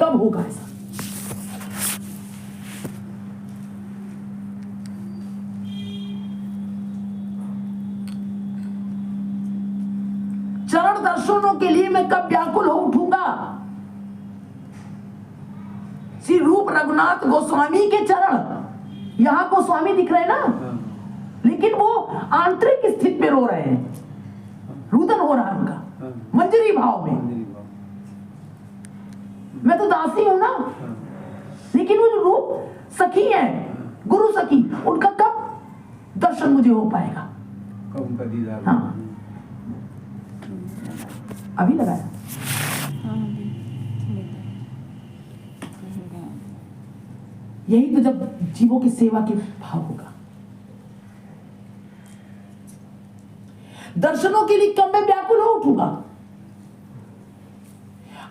कब होगा ऐसा? चरण दर्शनों के लिए मैं कब व्याकुल हो उठूंगा? श्री रूप रघुनाथ गोस्वामी के चरण, यहां गोस्वामी दिख रहे हैं ना, लेकिन वो आंतरिक स्थिति में रो रहे हैं, रुदन हो रहा है उनका मंजरी भाव में। मैं तो दासी हूं ना, लेकिन वो जो रूप सखी है, गुरु सखी, उनका कब दर्शन मुझे हो पाएगा? कब उनका दीदार? हाँ, अभी लगाया। यही तो जब जीवों की सेवा के भाव होगा। दर्शनों के लिए कब मैं व्याकुल हो उठूंगा,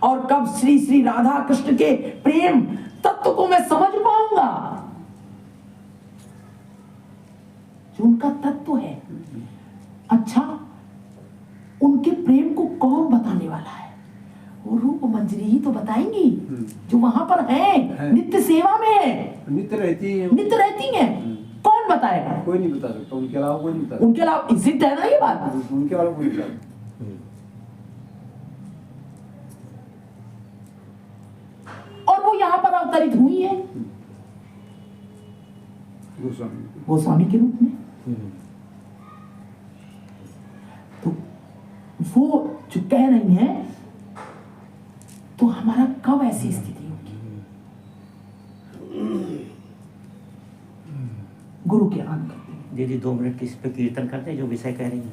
और कब श्री श्री राधा कृष्ण के प्रेम तत्व को मैं समझ पाऊंगा, जो उनका तत्व है। अच्छा, उनके प्रेम को कौन बताने वाला है? वो रूप मंजरी ही तो बताएंगी, जो वहां पर है, नित्य सेवा में है, नित्य रहती है। कौन बताएगा? कोई नहीं बता सकता, उनके अलावा कोई नहीं बता। उनके अलावा सिद्ध है ना ये बात, उनके अलावा कोई नहीं बता। और वो यहाँ पर अवतरित हुई है गोस्वामी के रूप में। तो वो जो कह रही है, तो हमारा कब ऐसी स्थिति होगी? गुरु के आन करते हैं। दीदी 2 मिनट की इस पे कीर्तन करते हैं, जो विषय कह रही है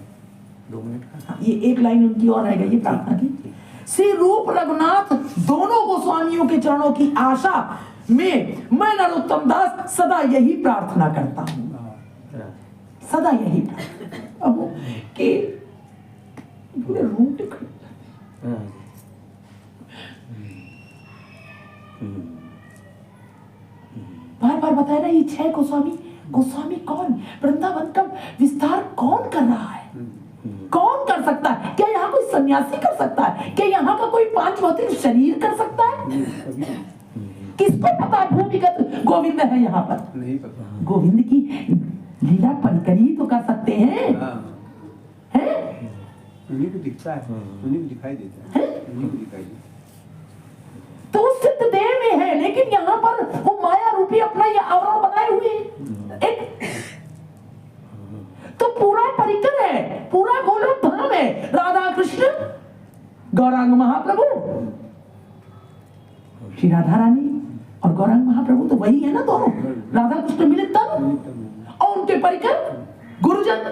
2 मिनट का। ये एक लाइन उनकी और रहेगा, ये प्रार्थना की। श्री रूप रघुनाथ दोनों गोस्वामियों के चरणों की आशा में मैं नरोत्तम दास सदा यही प्रार्थना करता हूं, सदा यही प्रार्थना। अब कि पूरे रोंगटे खड़े बार बार बताया ना, ये 6 गोस्वामी कौन, वृंदावन का विस्तार कौन कर रहा है? कौन कर सकता है? क्या यहाँ कोई सन्यासी कर सकता है? क्या यहाँ का कोई 5 भौतिक शरीर कर सकता है? किसको पता भूमिगत गोविंद है यहाँ पर? नहीं पता। गोविंद की लीला परिकरी तो कर सकते हैं, हैं? उन्हीं को दिखता है, उन्हीं को दिखाई देता है, उन्हीं को दिखाई देता है। तो सिद्ध देह में है, लेकिन यहाँ पर वो माया रूपी अपना ये आवरण बनाए हुए एक, तो पूरा परिकर है, पूरा गोलोक धाम है। राधा कृष्ण, गौरांग महाप्रभु, श्री राधा रानी और गौरांग महाप्रभु तो वही है ना दोनों, राधा कृष्ण मिलित तन, और उनके परिकर गुरुजन,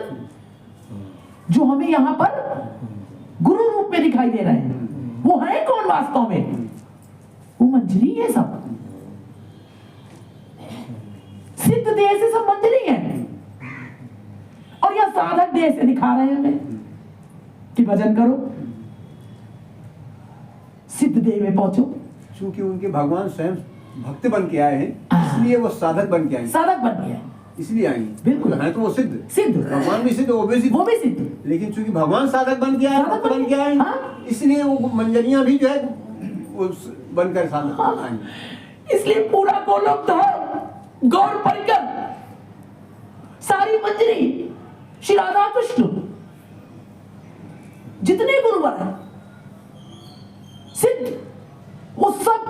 जो हमें यहाँ पर गुरु रूप में दिखाई दे रहे हैं। वो है कौन वास्तव में? वो मंजरी है सब, सिद्ध देह से सब मंजरी है, और यह साधक देह से दिखा रहे हैं हमें कि भजन करो, सिद्ध देह में पहुंचो। क्योंकि उनके भगवान स्वयं भक्त बन के आए हैं, इसलिए वो साधक बन के आए, साधक बन गया, इसलिए आए। बिल्कुल है तो वो सिद्ध, भगवान भी सिद्ध, वो भी सिद्ध, लेकिन चूंकि भगवान साधक बन के आए, भक्त बन के आए, इसलिए वो मंजरियां भी जो है वो बनकर साधक आएंगे। इसलिए पूरा गोलोक धाम, गौर परिकर, सारी मंजरी, श्री राधा कृष्ण, जितने गुरुवर हैं सिद्ध, वो सब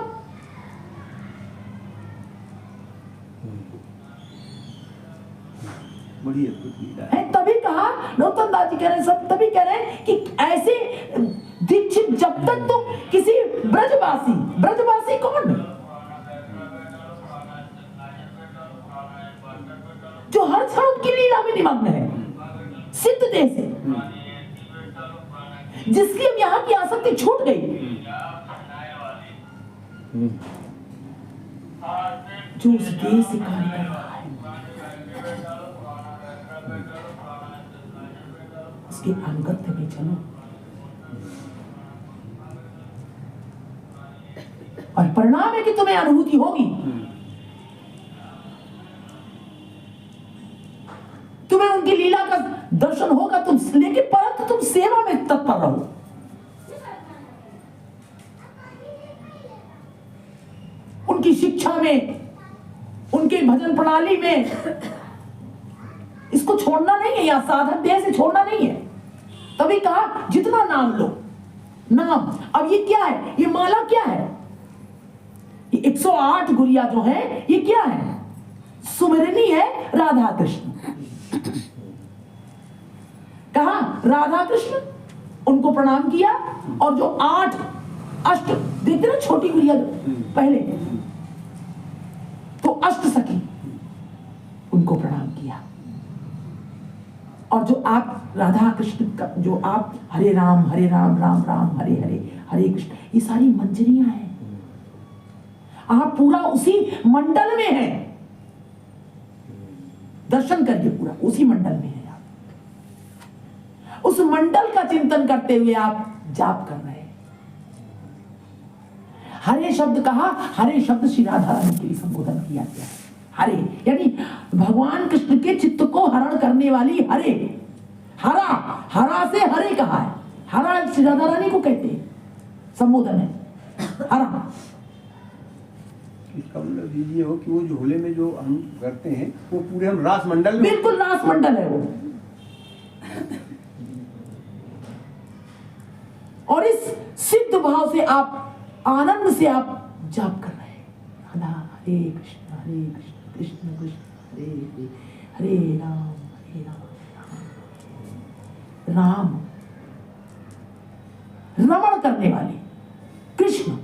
बड़ी अद्भुत लीला है। तभी कहा नरोत्तम दास जी कह रहे हैं, सब तभी कह रहे हैं कि ऐसे दीक्षित जब तक तो किसी ब्रजवासी कौन, जो हर क्षण उनकी लीला में निमग्न है, सिद्ध देह से, जिसकी अब यहाँ की आसक्ति छूट गई, जो उस देह से कार्य कर रहा है, उसके अनुगत्य में चलो, और परिणाम है कि तुम्हें अनुभूति होगी, तुम्हें उनकी लीला का दर्शन होगा, तुम लेकिन परंतु तुम सेवा में तत्पर रहो। उनकी शिक्षा में, उनके भजन प्रणाली में। इसको छोड़ना नहीं है, या साधक देह से छोड़ना नहीं है। तभी कहा जितना नाम लो, नाम। अब ये क्या है? ये माला क्या है? ये 108 गुड़िया जो है, ये क्या है? सुमिरनी है राधा कृष्ण। कहा राधा कृष्ण, उनको प्रणाम किया। और जो 8 अष्ट देखते ना, छोटी गुड़िया पहले, तो अष्ट सखी, उनको प्रणाम किया। और जो आप राधा कृष्ण का, जो आप हरे राम राम राम हरे हरे, हरे कृष्ण, ये सारी मंजरियां हैं। आप पूरा उसी मंडल में हैं। दर्शन करिए, पूरा उसी मंडल में है आप। उस मंडल का चिंतन करते हुए आप जाप कर रहे हैं। हरे शब्द कहा, हरे शब्द श्री राधा रानी के लिए संबोधन किया गया है। हरे यानी भगवान कृष्ण के चित्त को हरण करने वाली हरे। हरा, हरा से हरे कहा है। हरा श्री राधा रानी को कहते हैं, संबोधन है हरा। इसका मतलब ये हो कि वो झोले में जो हम करते हैं वो पूरे हम रास मंडल में, बिल्कुल रास मंडल है वो। और इस सिद्ध भाव से आप, आनंद से आप जाप कर रहे हैं। हरे कृष्ण कृष्ण कृष्ण हरे हरे, हरे राम राम रमण करने वाले कृष्ण,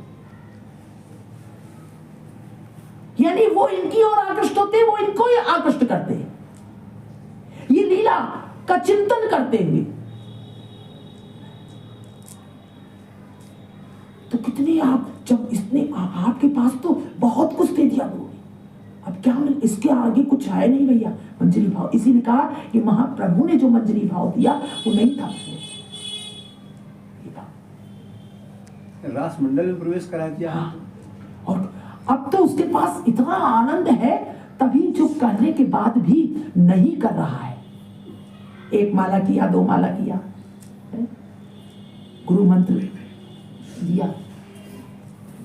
यानी वो इनकी ओर आकृष्ट होते हैं, वो इनको ही आकृष्ट करते हैं। ये लीला का चिंतन करते हुए तो कितने आप, जब इसने आपके पास तो बहुत कुछ दे दिया गुरु ने, अब क्या मिल, इसके आगे कुछ है नहीं भैया। मंजरी भाव, इसीलिए कहा कि महाप्रभु ने जो मंजरी भाव दिया वो नहीं था। रास मंडल में प्रवेश करा दिया। हाँ। और अब तो उसके पास इतना आनंद है, तभी जो करने के बाद भी नहीं कर रहा है। 1 माला किया, 2 माला किया, गुरु मंत्र दिया,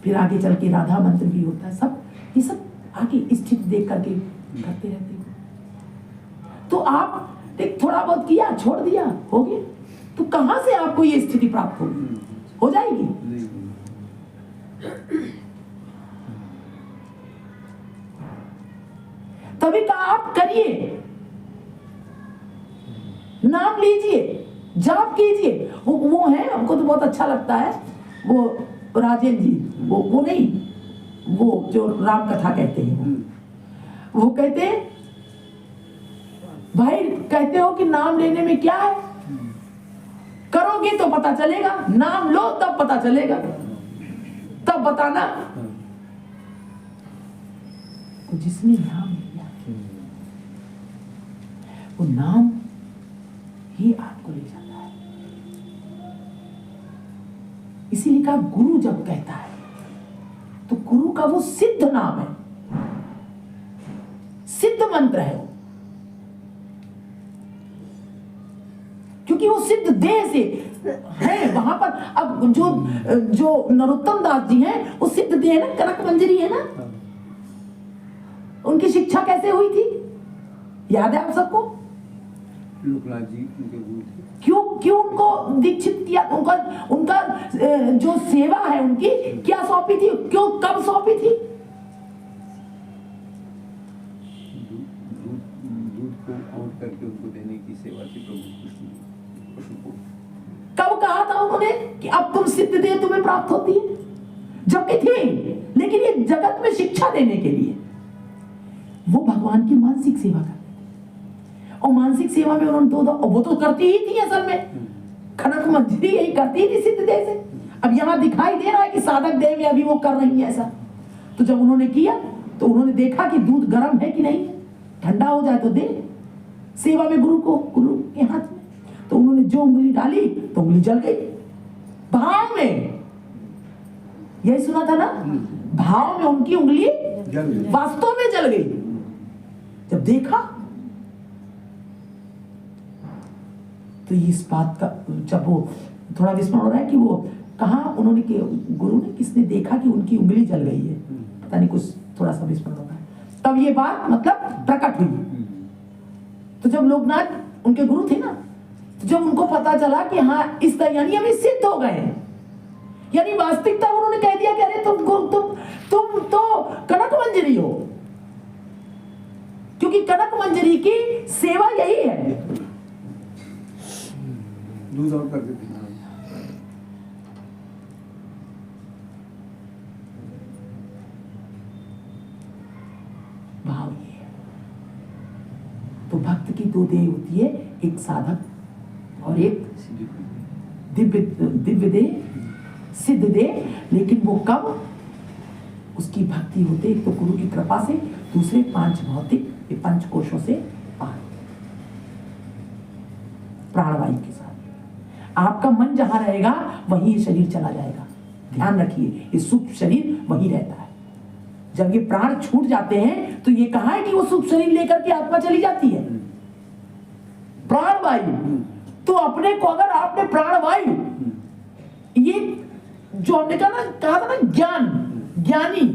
फिर आगे चल के राधा मंत्र भी होता है। सब ये सब आगे स्थिति देख करके करते रहते हैं। तो आप देख, थोड़ा बहुत किया, छोड़ दिया, हो गया, तो कहां से आपको ये स्थिति प्राप्त होगी? हो जाएगी। तभी कहा आप करिए, नाम लीजिए, जाप कीजिए। वो है, हमको तो बहुत अच्छा लगता है, वो राजेंद्र जी, वो नहीं, वो जो राम कथा कहते हैं, वो कहते हैं भाई, कहते हो कि नाम लेने में क्या है, करोगे तो पता चलेगा, नाम लो तब पता चलेगा, तब बताना। तो जिसने नाम लिया, वो नाम ही आपको ले जाता है। इसीलिए कहा गुरु जब कहता है तो गुरु का वो सिद्ध नाम है, सिद्ध मंत्र है वो, क्योंकि वो सिद्ध देह से है वहां पर। अब जो नरोत्तम दास जी हैं, वो सिद्ध देह है ना, कनक मंजरी है ना। उनकी शिक्षा कैसे हुई थी, याद है आप सबको? लोकनाथ जी उनके गुरु थे। क्यों उनको दीक्षित किया? उनका जो सेवा है उनकी क्या सौंपी थी, क्यों, कब सौंपी थी? दूध को औंट करके उनको देने की सेवा थी प्रभु कृष्ण को। कब कहा था उन्होंने कि अब तुम सिद्ध देह तुम्हें प्राप्त होती है? जबकि थी, लेकिन ये जगत में शिक्षा देने के लिए वो भगवान की मानसिक सेवा करते थे। और मानसिक सेवा में उन्होंने वो तो करती ही थी असल में, खनक मंजरी यही करती थी सिद्ध देह से। अब यहाँ दिखाई दे रहा है कि साधक देह में अभी वो कर रही है ऐसा। तो जब उन्होंने किया तो उन्होंने देखा कि दूध गर्म है कि नहीं, ठंडा हो जाए तो दे सेवा में गुरु के हाथ में। तो उन्होंने जो उंगली डाली तो उंगली जल गई भाव में। यही सुना था ना, भाव में उनकी उंगली वास्तव में जल गई। जब देखा तो इस बात का, जब वो थोड़ा विस्मरण हो रहा है कि वो कहा, उन्होंने गुरु ने किसने देखा कि उनकी उंगली जल गई है, पता नहीं कुछ थोड़ा सा विस्मरण होगा। तब ये बात मतलब प्रकट हुई। तो जब लोकनाथ उनके गुरु थे ना, तो जब उनको पता चला कि हाँ इस तरह यानी हम सिद्ध हो गए, यानी वास्तविकता उन्होंने कह दिया कि अरे तुम तो कनक मंजरी हो, क्योंकि कनक मंजरी की सेवा यही है। दूध और कर देते हैं। भाव ये है। तो भक्त की दो देह होती है, एक साधक और एक दिव्य देह, सिद्ध देह। लेकिन वो कब उसकी भक्ति होते, एक तो गुरु की कृपा से, दूसरे पांच भौतिक पंच कोशों से पार, प्राणवायु के साथ। आपका मन जहां रहेगा वहीं ये शरीर चला जाएगा। ध्यान रखिए, ये सूक्ष्म शरीर वहीं रहता है। जब ये प्राण छूट जाते हैं तो ये कहा है कि वो सूक्ष्म शरीर लेकर के आत्मा चली जाती है। प्राणवायु, तो अपने को अगर आपने प्राणवायु, ये जो हमने कहा था ना ज्ञानी,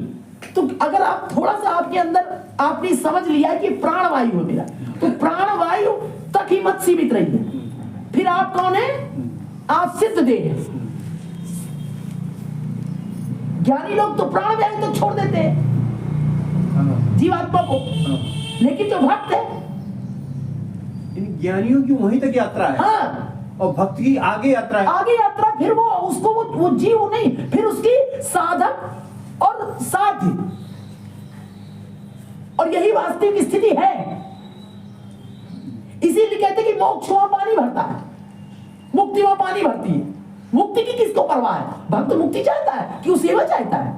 तो अगर आप थोड़ा सा आपके अंदर आपने समझ लिया कि प्राणवायु है मेरा, तो प्राणवायु तक ही मत सीमित रहिए। फिर आप कौन है? आप सिद्ध देह। ज्ञानी लोग तो प्राणवायु तो छोड़ देते हैं जीवात्मा को, लेकिन जो भक्त है, इन ज्ञानियों की वहीं तक यात्रा है। हाँ, और भक्त की आगे यात्रा है। आगे यात्रा, फिर वो उसको वो जीव नहीं, फिर उसकी साधक और साध्य, और यही वास्तविक स्थिति है। इसीलिए कहते हैं कि मोक्ष वहां पानी भरता है, मुक्ति वहां पानी भरती है। मुक्ति की किसको परवाह है? भक्त मुक्ति चाहता है कि वो सेवा चाहता है,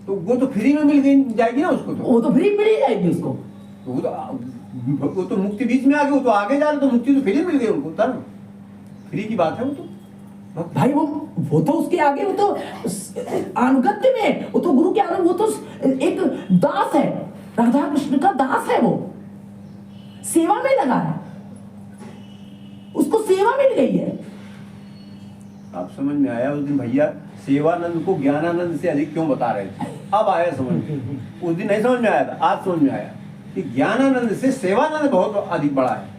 तो वो तो फ्री में मिल गई जाएगी ना उसको, तो वो तो फ्री मिल ही जाएगी उसको। तो वो तो मुक्ति बीच में आ गई, वो तो आगे जा रहे, तो मुक्ति तो फ्री मिल गई उनको, तब फ्री की बात है। वो तो भाई वो तो उसके आगे, वो तो अनुगत्य में, वो तो गुरु के आगे, वो तो एक दास है, राधा कृष्ण का दास है, वो सेवा में लगा है, उसको सेवा मिल गई है। आप समझ में आया उस दिन भैया सेवानंद को ज्ञानानंद से अधिक क्यों बता रहे थे? अब आया समझ में। उस दिन नहीं समझ में आया था, आज समझ में आया कि ज्ञानानंद से सेवानंद बहुत अधिक बड़ा है।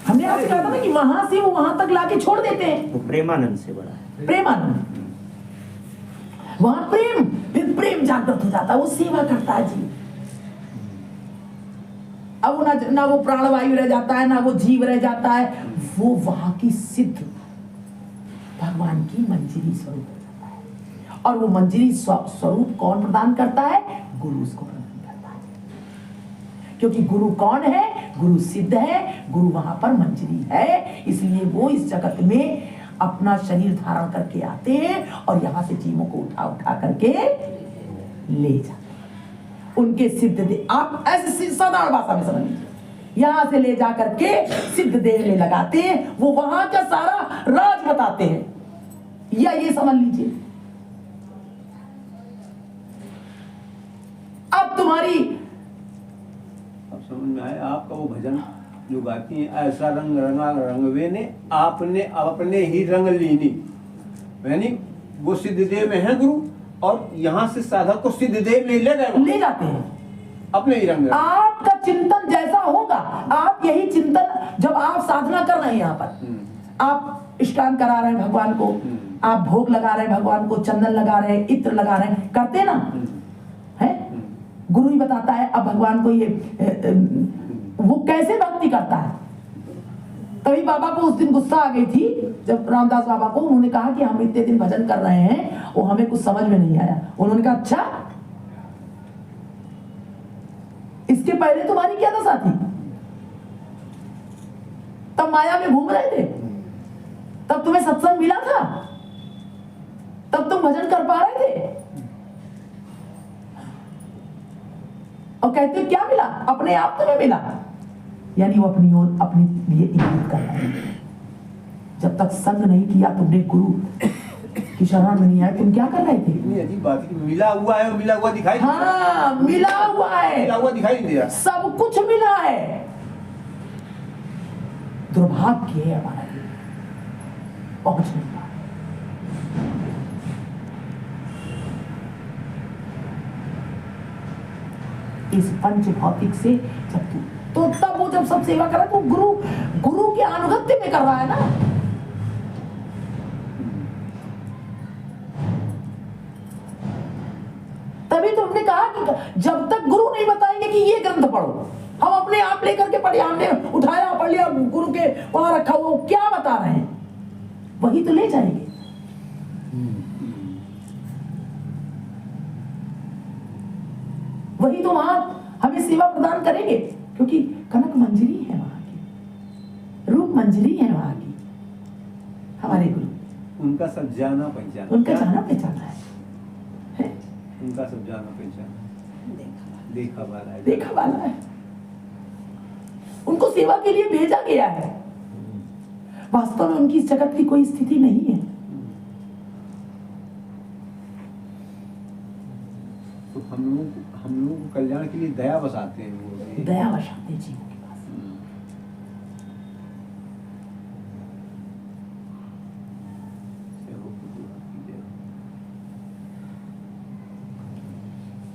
हमने आपसे कहा था ना कि वहां से वो वहां तक लाके छोड़ देते हैं। वो प्रेमानंद से बड़ा है। प्रेमानंद, वहां प्रेम, फिर प्रेम जागृत हो जाता है, वो सेवा करता है जी। अब ना वो प्राणवायु रह जाता है, ना वो जीव रह जाता है, वो वहां की सिद्ध भगवान की मंजरी स्वरूप हो जाता है। और वो मंजरी स्वरूप कौन प्रदान करता है? गुरु उसको प्रदान करता है। क्योंकि गुरु कौन है? गुरु सिद्ध है, गुरु वहां पर मंजरी है। इसलिए वो इस जगत में अपना शरीर धारण करके आते हैं और यहां से जीवों को उठा उठा करके ले जाते हैं। उनके सिद्ध देह, आप ऐसे साधारण भाषा में समझ लीजिए, यहां से ले जाकर के सिद्ध देह में लगाते हैं, वो वहां का सारा राज बताते हैं, या ये समझ लीजिए। अब तुम्हारी, अब समझ में आया आपका वो भजन जो गाती है, ऐसा रंग रंगा रंगवे ने आपने अपने ही रंग लीनी, यानी वो सिद्ध देव में है गुरु, और यहाँ से साधक को सिद्ध देव में ले जाते हैं अपने ही रंग। आपका चिंतन जैसा होगा, आप यही चिंतन, जब आप साधना कर रहे हैं, यहाँ पर आप स्नान करा रहे हैं भगवान को, आप भोग लगा रहे हैं भगवान को, चंदन लगा रहे हैं, इत्र लगा रहे हैं, करते ना है? गुरु ही बताता है अब भगवान को ये वो कैसे भक्ति करता है। तभी बाबा को उस दिन गुस्सा आ गई थी, जब रामदास बाबा को, उन्होंने कहा कि हम इतने दिन भजन कर रहे हैं, वो हमें कुछ समझ में नहीं आया। उन्होंने कहा अच्छा, इसके पहले तुम्हारी क्या दशा थी? तब माया में घूम रहे थे, तब तुम्हें सत्संग मिला था, तब तुम भजन कर पा रहे थे, और कहते क्या मिला? अपने आप तुम्हें मिला। यानी वो अपनी ओर, अपने लिए इंगित कर रहा है। जब तक संग नहीं किया तुमने, गुरु की शरण में नहीं आए, तुम क्या कर रहे थे? इतनी अजीब बात है, मिला हुआ है और मिला हुआ दिखाई, हाँ, मिला हुआ है, मिला हुआ दिखाई नहीं दे रहा, सब कुछ मिला है। दुर्भाग्य है हमारा, पहुंच नहीं पा। इस पंच भौतिक से जब तो तब वो जब सब सेवा कर रहा है तो गुरु के अनुगत्य में कर रहा है ना। तभी तो हमने कहा कि जब तक गुरु नहीं बताएंगे कि ये ग्रंथ पढ़ो, हम अपने आप लेकर के पढ़े, हमने उठाया पढ़ लिया, गुरु के वहां रखा, वो क्या बता रहे हैं वही तो ले जाएंगे। वही तो वहां हमें सेवा प्रदान करेंगे, क्योंकि कनक मंजरी है वहां की, रूप मंजरी है वहां की, हमारे गुरु। उनका सब जाना पहचाना, उनका जाना पहचाना है, उनका सब जाना पहचाना, देखा वाला है, देखा वाला है। उनको सेवा के लिए भेजा गया है। वास्तव में उनकी इस जगत की कोई स्थिति नहीं है। तो हम लोगों को कल्याण के लिए दया बसाते हैं वो, दया बसाते जीवों के पास।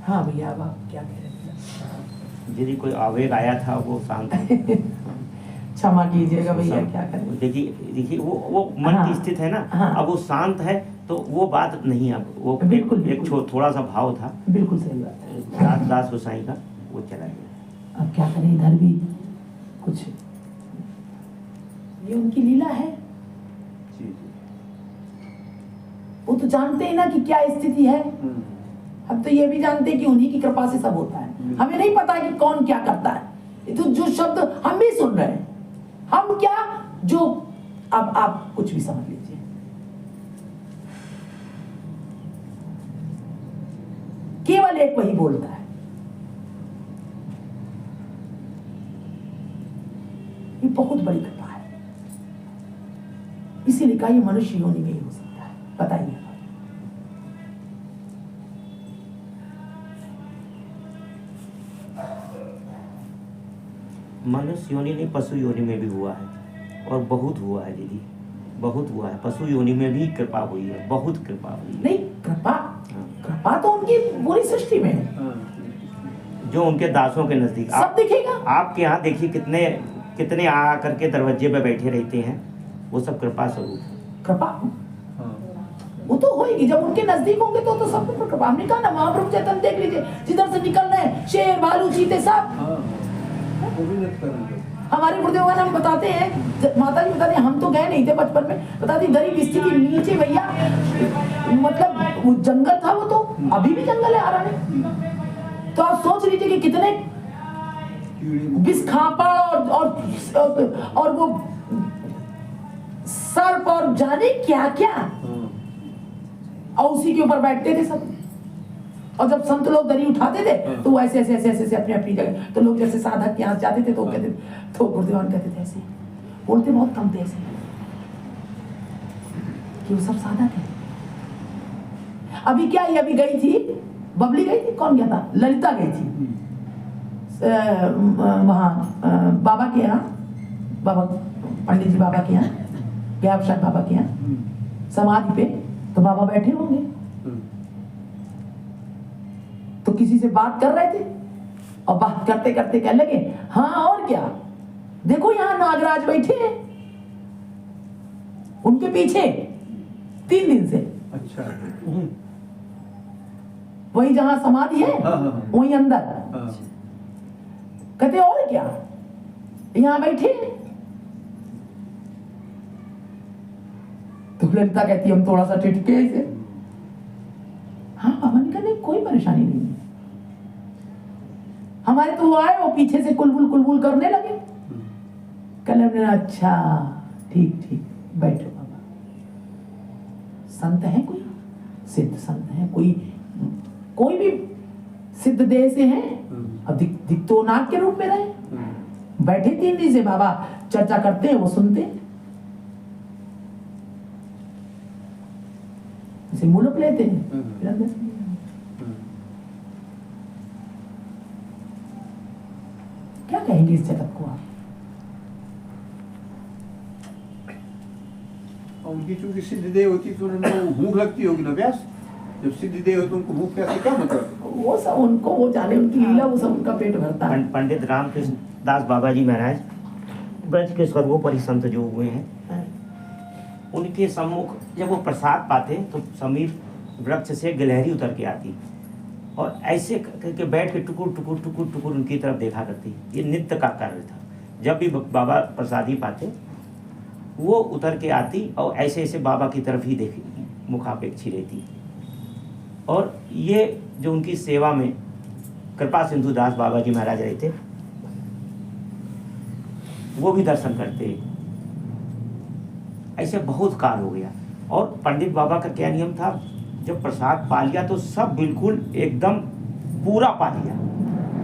हाँ भैया, अब आप क्या कह रहे थे? यदि कोई आवेग आया था वो शांत क्षमा कीजिएगा भैया, क्या करें। देखिए वो मन हाँ, की स्थिति है ना। हाँ, अब वो शांत है तो वो बात नहीं, अब वो बिल्कुल, एक थोड़ा सा भाव था, बिल्कुल सही बात है। दास गोसाई का, वो चला गया। अब क्या करें, इधर भी कुछ, ये उनकी लीला है। वो तो जानते हैं ना कि क्या स्थिति है। हम तो ये भी जानते हैं कि उन्हीं की कृपा से सब होता है। हमें नहीं पता कि कौन क्या करता है। ये तो जो शब्द हम भी सुन रहे हैं, हम क्या जो, अब आप कुछ भी समझ लीजिए। केवल एक वही बोलता है। ये बहुत बड़ी कृपा है, इसीलिए कहा ये मनुष्य योनि में ही हो सकता है। बताइए। मनुष्य योनि नहीं, पशु योनि में भी हुआ है, और बहुत हुआ है दीदी, बहुत हुआ है। पशु योनि में भी कृपा हुई है, बहुत कृपा हुई है। नहीं, कृपा तो उनकी पूरी सृष्टि में है, जो उनके दासों के नजदीक सब दिखेगा। आपके यहाँ देखिए कितने आ करके दरवाजे पे बैठे रहते हैं, वो सब कृपा स्वरूप है। कृपा वो तो होगी, जब उनके नजदीक होंगे तो सब पर कृपा। हमने कहा ना, महाप्रभु चैतन्य देख लीजिए, जिधर से निकल रहे हैं शेर भालू चीते सब हमारे गुरुदेव हम बताते हैं। माता जी बताते हैं, हम तो गए नहीं थे बचपन में, बताती गरीब स्थिति नीचे भैया, मतलब वो जंगल था, वो तो अभी भी जंगल है आराने। तो आप सोच लीजिए कि कितने बिस्खापड़ और वो सर्प और जाने क्या क्या, और उसी के ऊपर बैठते थे सब। और जब संत लोग दरी उठाते थे तो वो ऐसे ऐसे ऐसे ऐसे अपनी अपनी जगह, तो लोग जैसे साधक यहाँ जाते थे तो कहते, तो गुरुदेवान कहते थे ऐसे, बोलते बहुत कम थे ऐसे कि वो सब साधक है। अभी क्या, ये अभी गई थी, बबली गई थी, कौन गया था, ललिता गई थी वहाँ बाबा के यहाँ, बाबा पंडित जी बाबा के यहाँ, गया शायद बाबा के यहाँ समाधि पे, तो बाबा बैठे होंगे, तो किसी से बात कर रहे थे, और बात करते करते कहने लगे, हाँ और क्या, देखो यहाँ नागराज बैठे हैं उनके पीछे 3 दिन से। अच्छा, वही जहां समाधि है, वही अंदर। कहते और क्या, यहाँ बैठे। तो ललिता कहती, हम थोड़ा सा टिटके ऐसे। हाँ बाबा ने कहा, कोई परेशानी नहीं है, हमारे तो वो आए, वो पीछे से कुलबुल करने लगे। कल हमने, अच्छा ठीक ठीक, बैठो बाबा। संत है कोई, सिद्ध संत है कोई भी सिद्ध देह से है, अब दिख तो नाग के रूप में रहे, बैठे 3 दिन से बाबा चर्चा करते हैं, वो सुनते हैं, इसे मुलक लेते हैं। क्या कहेंगे इस जगत को आप? उनकी चूंकि सिद्ध देह होती तो उनको भूख लगती होगी ना व्यास, जब सिद्धि देव हो तो उनको भूख प्यास से क्या मतलब? वो सब उनको, वो जाने उनकी लीला, वो सब उनका पेट भरता है। पंडित रामकृष्ण दास बाबा जी महाराज ब्रज के सर्वोपरि संत जो हुए हैं, उनके सम्मुख जब वो प्रसाद पाते तो समीप वृक्ष से गिलहरी उतर के आती और ऐसे करके बैठ के टुकुर टुकुर टुकुर टुकुर उनकी तरफ देखा करती। ये नित्य का कार्य था। जब भी बाबा प्रसादी पाते वो उतर के आती और ऐसे ऐसे बाबा की तरफ ही देखी, मुखापेक्षी रहती। और ये जो उनकी सेवा में कृपा सिंधु दास बाबा जी महाराज रहते, वो भी दर्शन करते। ऐसे बहुत काल हो गया। और पंडित बाबा का क्या नियम था, जब प्रसाद पा लिया तो सब बिल्कुल एकदम पूरा पा लिया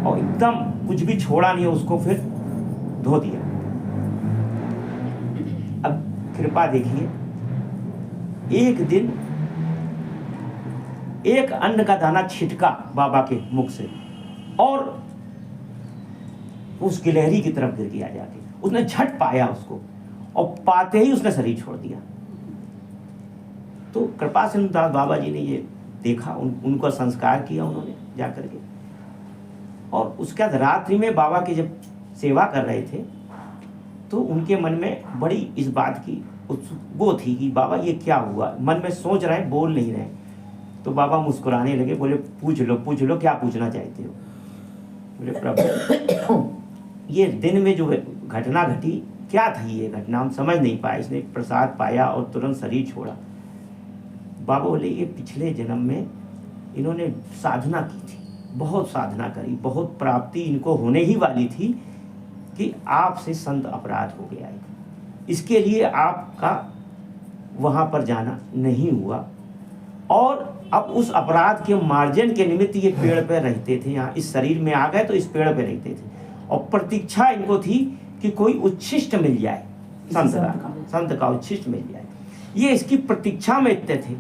और एकदम कुछ भी छोड़ा नहीं, उसको फिर धो दिया। अब कृपा देखिए, एक दिन एक अन्न का दाना छिटका बाबा के मुख से और उस गिलहरी की तरफ गिर गया जाके। उसने झट पाया उसको और पाते ही उसने शरीर छोड़ दिया। तो कृपा सिंधु दास बाबा जी ने ये देखा, उनको संस्कार किया उन्होंने जाकर के। और उसके बाद रात्रि में बाबा की जब सेवा कर रहे थे तो उनके मन में बड़ी इस बात की वो थी कि बाबा ये क्या हुआ। मन में सोच रहे, बोल नहीं रहे। तो बाबा मुस्कुराने लगे, बोले पूछ लो क्या पूछना चाहते हो। बोले प्रभु ये दिन में जो घटना घटी क्या थी, ये घटना हम समझ नहीं पाए। इसने प्रसाद पाया और तुरंत शरीर छोड़ा। बाबा बोले ये पिछले जन्म में इन्होंने साधना की थी, बहुत साधना करी, बहुत प्राप्ति इनको होने ही वाली थी कि आपसे संत अपराध हो गया है। इसके लिए आपका वहाँ पर जाना नहीं हुआ और अब उस अपराध के मार्जन के निमित्त ये पेड़ पे रहते थे। यहाँ इस शरीर में आ गए तो इस पेड़ पे रहते थे और प्रतीक्षा इनको थी कि कोई उच्छिष्ट मिल जाए, संत का उच्छिष्ट मिल जाए। ये इसकी प्रतीक्षा में इतने थे।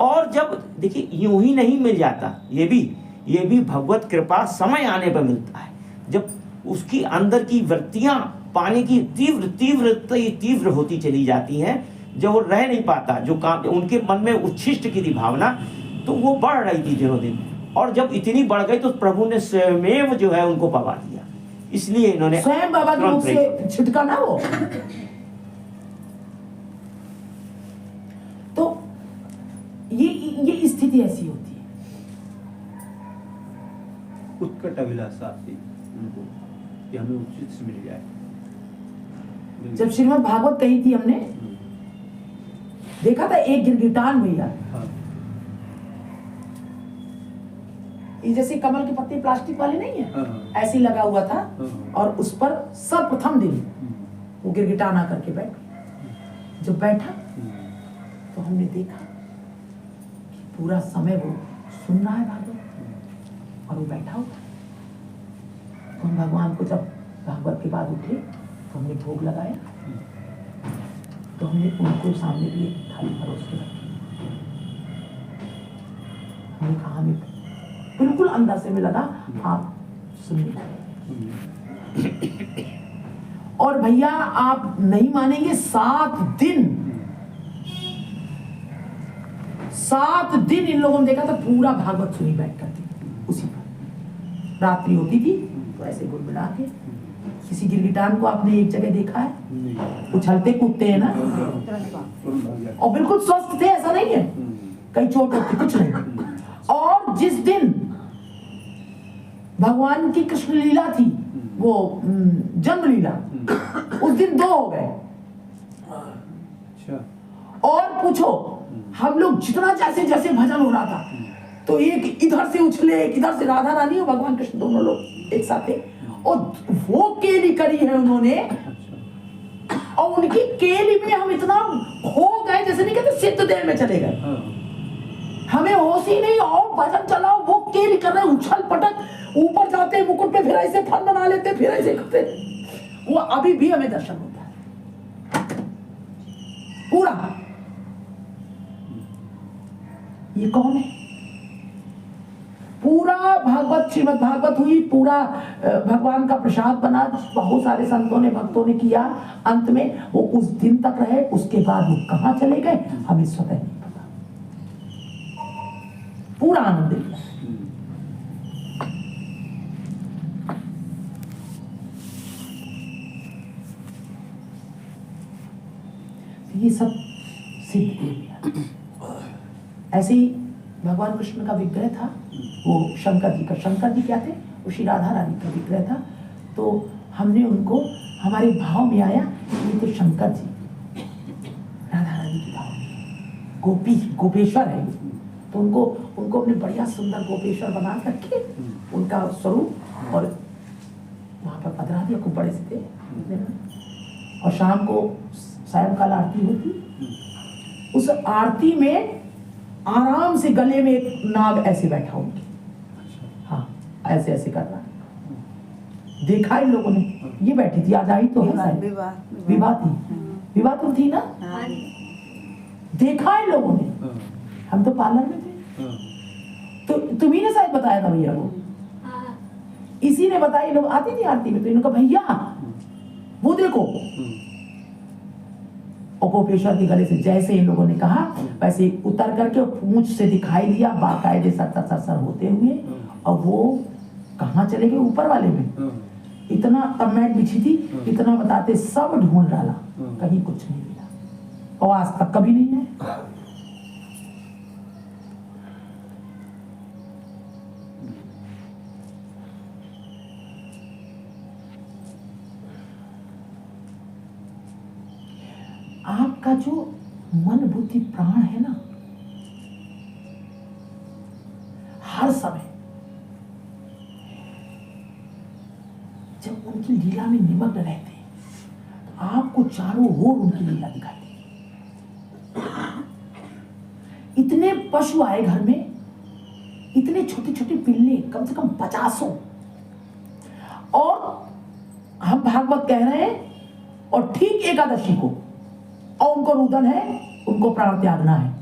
और जब देखिए यूं ही नहीं मिल जाता, ये भी भगवत कृपा समय आने पर मिलता है। जब उसकी अंदर की वृत्तियां पाने की तीव्र होती चली जाती हैं, जब वो रह नहीं पाता, जो काम उनके मन में उच्छिष्ट की थी भावना, तो वो बढ़ रही थी दिनों दिन। और जब इतनी बढ़ गई तो प्रभु ने स्वयं जो है उनको पवा दिया। इसलिए इन्होंने स्वयं बाबा के मुख से छिटका ना वो। तो ये स्थिति ऐसी होती है। उत्कट अभिलाषा थी उनको कि हमें उचित से मिल जाए। जब श्रीमद् भागवत कही थी हमने देखा था, एक गिरगिटान भैया, हाँ। ये जैसे कमल के पत्ते प्लास्टिक वाले नहीं है, हाँ। ऐसे ही लगा हुआ था। हाँ। और उस पर सर्वप्रथम दिन वो गिरगिटान आकर के बैठ। जब बैठा तो हमने देखा कि पूरा समय वो सुन रहा है भागवत और वो बैठा हुआ। तो हम भगवान को जब भागवत के बाद उठे तो हमने भोग लगाया, तो हमने उनको सामने भी एक थाली परोस के रखी। हमने कहा हमें बिल्कुल अंदर से में लगा आप सुनिए। और भैया आप नहीं मानेंगे, 7 दिन इन लोगों ने देखा था पूरा भागवत सुनी बैठ करके। उसी पर रात्रि होती थी तो ऐसे गुड़गुड़ा के। किसी गिरगिटान को आपने एक जगह देखा है? उछलते कूदते हैं ना, और बिल्कुल स्वस्थ थे, ऐसा नहीं है कहीं चोट होती, कुछ नहीं। और जिस दिन भगवान की कृष्ण लीला थी, वो जन्म लीला, उस दिन 2 हो गए। और पूछो, हम लोग जितना जैसे जैसे भजन हो रहा था तो एक इधर से उछले, एक इधर से, राधा रानी और भगवान कृष्ण दोनों लोग एक साथ थे। और वो केली करी है उन्होंने, और उनकी केली में हम इतना खो गए, जैसे नहीं कहते सिद्ध देर में चले गए। हमें होश ही नहीं, और भजन चलाओ, वो केली कर रहे, उछल पटक, ऊपर जाते मुकुट पे, फिर ऐसे फन बना लेते, फिर ऐसे करते। वो अभी भी हमें दर्शन होता है पूरा। ये कौन है? पूरा भागवत, श्रीमद् भागवत हुई, पूरा भगवान का प्रसाद बना, बहुत सारे संतों ने, भक्तों ने किया। अंत में वो उस दिन तक रहे, उसके बाद वो कहां चले गए हमें स्वतः नहीं पता। पूरा आनंद लिया। ये सब सिद्ध देवियां। ऐसे ही भगवान कृष्ण का विग्रह था, वो शंकर जी का। शंकर जी क्या थे? वो श्री राधा रानी का विग्रह था। तो हमने उनको, हमारे भाव में आया ये तो शंकर जी राधा रानी की भाव में गोपी गोपेश्वर है। तो उनको हमने बढ़िया सुंदर गोपेश्वर बना करके उनका स्वरूप और वहां पर पधरा दिया। खूब बड़े से थे। और शाम को सायंकाल आरती होती, उस आरती में आराम से गले में एक नाग ऐसे बैठा उनके, हाँ ऐसे ऐसे कर रहा है। देखा इन लोगों ने, ये बैठी थी, आज आई तो है शायद, विवाह थी, विवाह तो थी ना। देखा इन लोगों ने, हम तो पार्लर में थे। तो तुम्ही ने शायद बताया था भैया को, इसी ने बताया। लोग आती थी आरती में, तो इन्होंने कहा भैया वो देखो। और गोपेश्वर के गले से जैसे इन लोगों ने कहा वैसे उतर करके पूंछ से दिखाई दिया बाकायदे सरसर सरसर होते हुए। और वो कहाँ चले गए? ऊपर वाले में। इतना तब मैट बिछी थी, इतना बताते सब ढूंढ डाला, कहीं कुछ नहीं मिला। और आज तक कभी नहीं है। आपका जो मन बुद्धि प्राण है ना, हर समय जब उनकी लीला में निमग्न रहते हैं तो आपको चारों ओर उनकी लीला दिखाई देगी। इतने पशु आए घर में, इतने छोटे छोटे पिल्ले, कम से कम 50। और हम भागवत कह रहे हैं, और ठीक एकादशी को, और उनको रुदन है, उनको प्राण त्यागना है।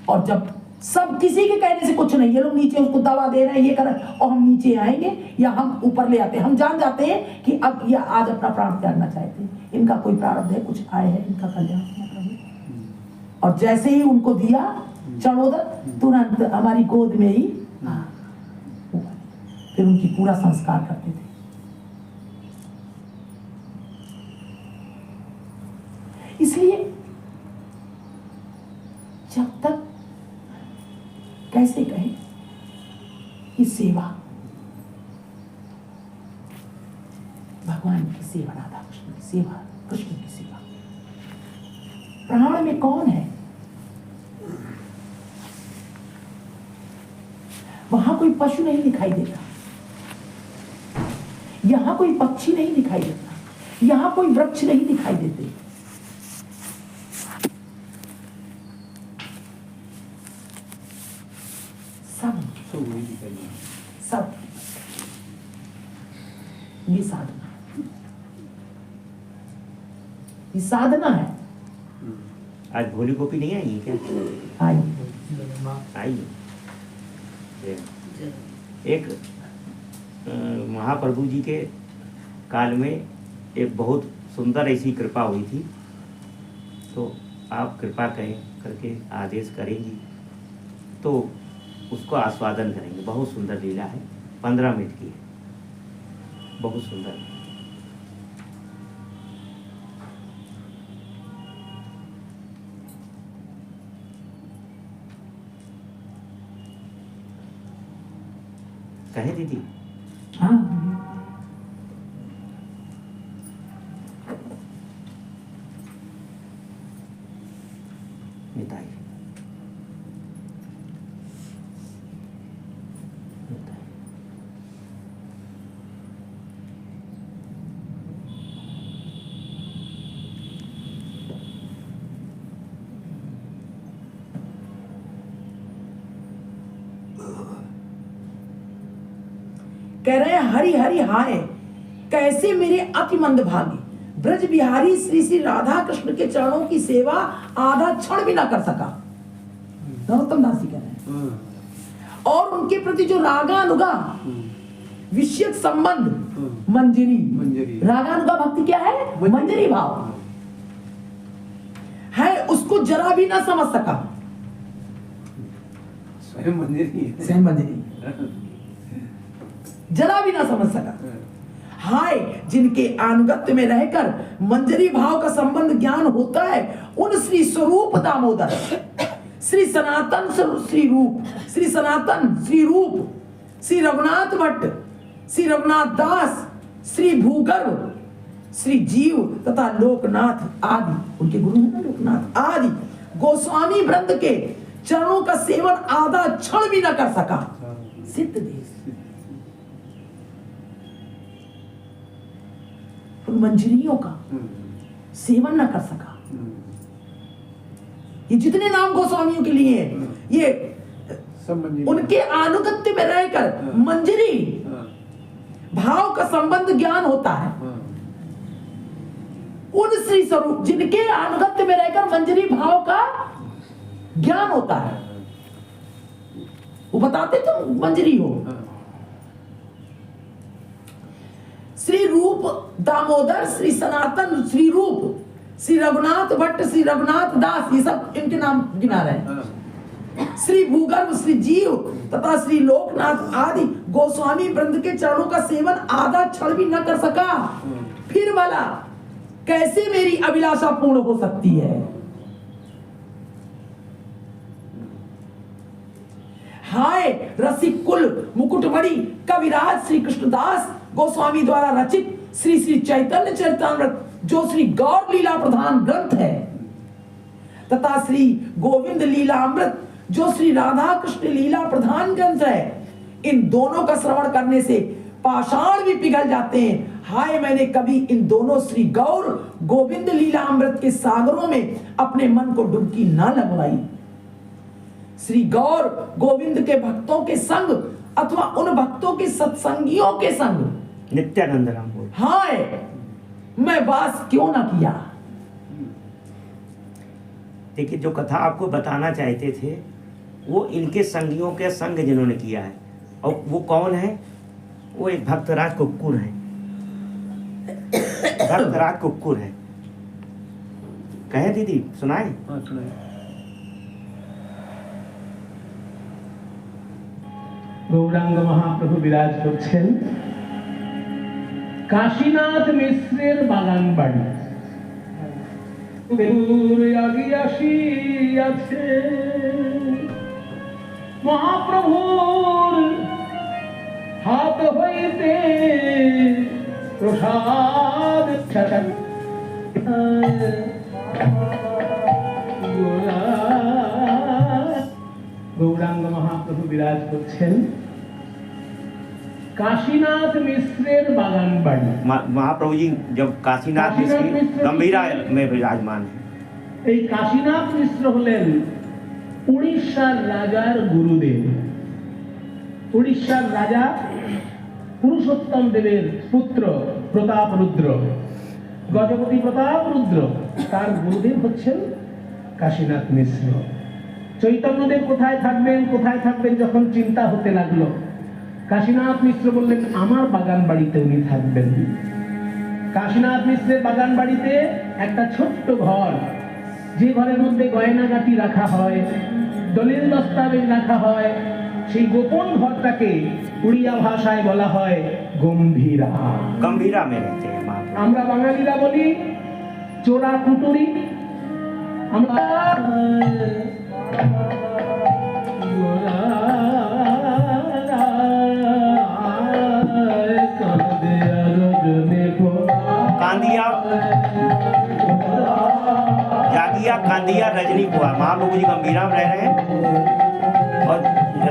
और जब सब किसी के कहने से कुछ नहीं, ये लोग नीचे उसको दवा दे रहे हैं, ये कर रहे हैं, और हम नीचे आएंगे या हम ऊपर ले आते हैं। हम जान जाते हैं कि अब ये आज अपना प्राण त्यागना चाहते हैं, इनका कोई प्रारब्ध है, कुछ आए हैं, इनका कल्याण होना। और जैसे ही उनको दिया चढ़ोदर, तुरंत हमारी गोद में ही फिर उनकी पूरा संस्कार करते थे। इसलिए जब तक कैसे कहें कि सेवा, भगवान की सेवा, राधा कृष्ण की सेवा, कृष्ण की सेवा, प्राण में कौन है? वहां कोई पशु नहीं दिखाई देता, यहां कोई पक्षी नहीं दिखाई देता, यहां कोई वृक्ष नहीं दिखाई देते। सब ये साधना, ये साधना है। आज भोली गोपी नहीं आई क्या? आई। एक महाप्रभु जी के काल में एक बहुत सुंदर ऐसी कृपा हुई थी। तो आप कृपा करें करके आदेश करेंगी तो उसको आस्वादन करेंगे। बहुत सुंदर लीला है, 15 मिनट की है, बहुत सुंदर है। कहे दीदी? हाँ, मिताई कह रहे हैं हरि हरि हाय कैसे मेरे अति मंद भागी, ब्रज बिहारी श्री श्री राधा कृष्ण के चरणों की सेवा आधा क्षण भी ना कर सका। नरोत्तम दास जी कह रहे हैं। और उनके प्रति जो रागानुगा विषयक संबंध मंजरी, रागानुगा भक्ति क्या है? मंजरी भाव है, उसको जरा भी ना समझ सका। स्वयं मंजरी है। स्वयं मंजरी, जरा भी ना समझ सका। हाय जिनके अनुगत्य में रहकर मंजरी भाव का संबंध ज्ञान होता है, उन श्री स्वरूप दामोदर, श्री सनातन श्री रूप, श्री सनातन श्री रूप, श्री रघुनाथ भट्ट, श्री रघुनाथ दास, श्री भूगर्भ, श्री जीव तथा लोकनाथ आदि, उनके गुरु हैं ना लोकनाथ आदि गोस्वामी वृंद के चरणों का सेवन आधा क्षण भी न कर सका। सिद्ध देश उन मंजरियों का सेवन न कर सका। ये जितने नाम गोस्वामियों के लिए हैं, ये उनके अनुगत्य में रहकर मंजरी भाव का संबंध ज्ञान होता है। उन श्री स्वरूप जिनके अनुगत्य में रहकर मंजरी भाव का ज्ञान होता है, वो बताते तो मंजरी हो। श्री रूप दामोदर, श्री सनातन श्री रूप, श्री रघुनाथ भट्ट, श्री रघुनाथ दास, ये सब इनके नाम गिना रहे हैं। श्री भूगर्भ, श्री जीव तथा श्री लोकनाथ आदि गोस्वामी वृंद के चरणों का सेवन आधा क्षण भी न कर सका। फिर भला कैसे मेरी अभिलाषा पूर्ण हो सकती है? हाय रसिक कुल मुकुटमणि कविराज श्री कृष्णदास गोस्वामी द्वारा रचित श्री श्री चैतन्य चरितामृत, जो श्री गौर लीला प्रधान ग्रंथ है, तथा श्री गोविंद लीलामृत, जो श्री राधा कृष्ण लीला प्रधान ग्रंथ है। इन दोनों का श्रवण करने से पाषाण भी पिघल जाते हैं। हाय मैंने कभी इन दोनों श्री गौर गोविंद लीलामृत के सागरों में अपने मन को डुबकी ना लगवाई। श्री गौर गोविंद के भक्तों के संग अथवा उन भक्तों के सत्संगियों के संग नित्यानंद राम बोल, हाय मैं वास क्यों ना किया। देखिए जो कथा आपको बताना चाहते थे वो इनके संगियों के संग जिन्होंने किया है, और वो कौन है? वो एक भक्तराज कुक्कुर है, भक्तराज कुक्कुर है। कहे दीदी सुनाए? गौरांग महाप्रभु বিরাজ করছেন কাশীনাথ মিশ্রের বাগান বাড়ি। দূর আগিয়াসি আছে মহাপ্রভুর হাত হইতে প্রসাদ गौरांग महाप्रभु विराज करছেন काशीनाथ मिश्रेर बागान बाड़ी। महाप्रभु जी जब काशीनाथ मिश्र गंभीरा में विराजमान है। এই কাশীনাথ মিশ্র হলেন উড়িষ্যার রাজার গুরুদেব। উড়িষ্যার রাজা পুরুষোত্তম দেবের পুত্র প্রতাপ রুদ্র, গজপতি প্রতাপ রুদ্র, তার গুরুদেব হচ্ছেন কাশীনাথ মিশ্র। চৈতন্যদেব কোথায় থাকবেন যখন চিন্তা হতে লাগলো, কাশীনাথ মিশ্র বললেন আমার বাগান বাড়িতে উনি থাকবেন। কাশীনাথ মিশ্রের বাগান বাড়িতে একটা ছোট্ট ঘর, যে ঘরের মধ্যে গয়নাগাটি রাখা হয়, দলিল দস্তাবেজ রাখা হয়, সেই গোপন ঘরটাকে উড়িয়া ভাষায় বলা হয় গম্ভীরা। गंभीरा में रहते हैं महाप्रभु। আমরা বাঙালিরা বলি চোরা কুটুরি। আমরা कांदिया जागिया कांदिया रजनी कुआ, महाप्रभु जी गंभीरा में रह रहे हैं और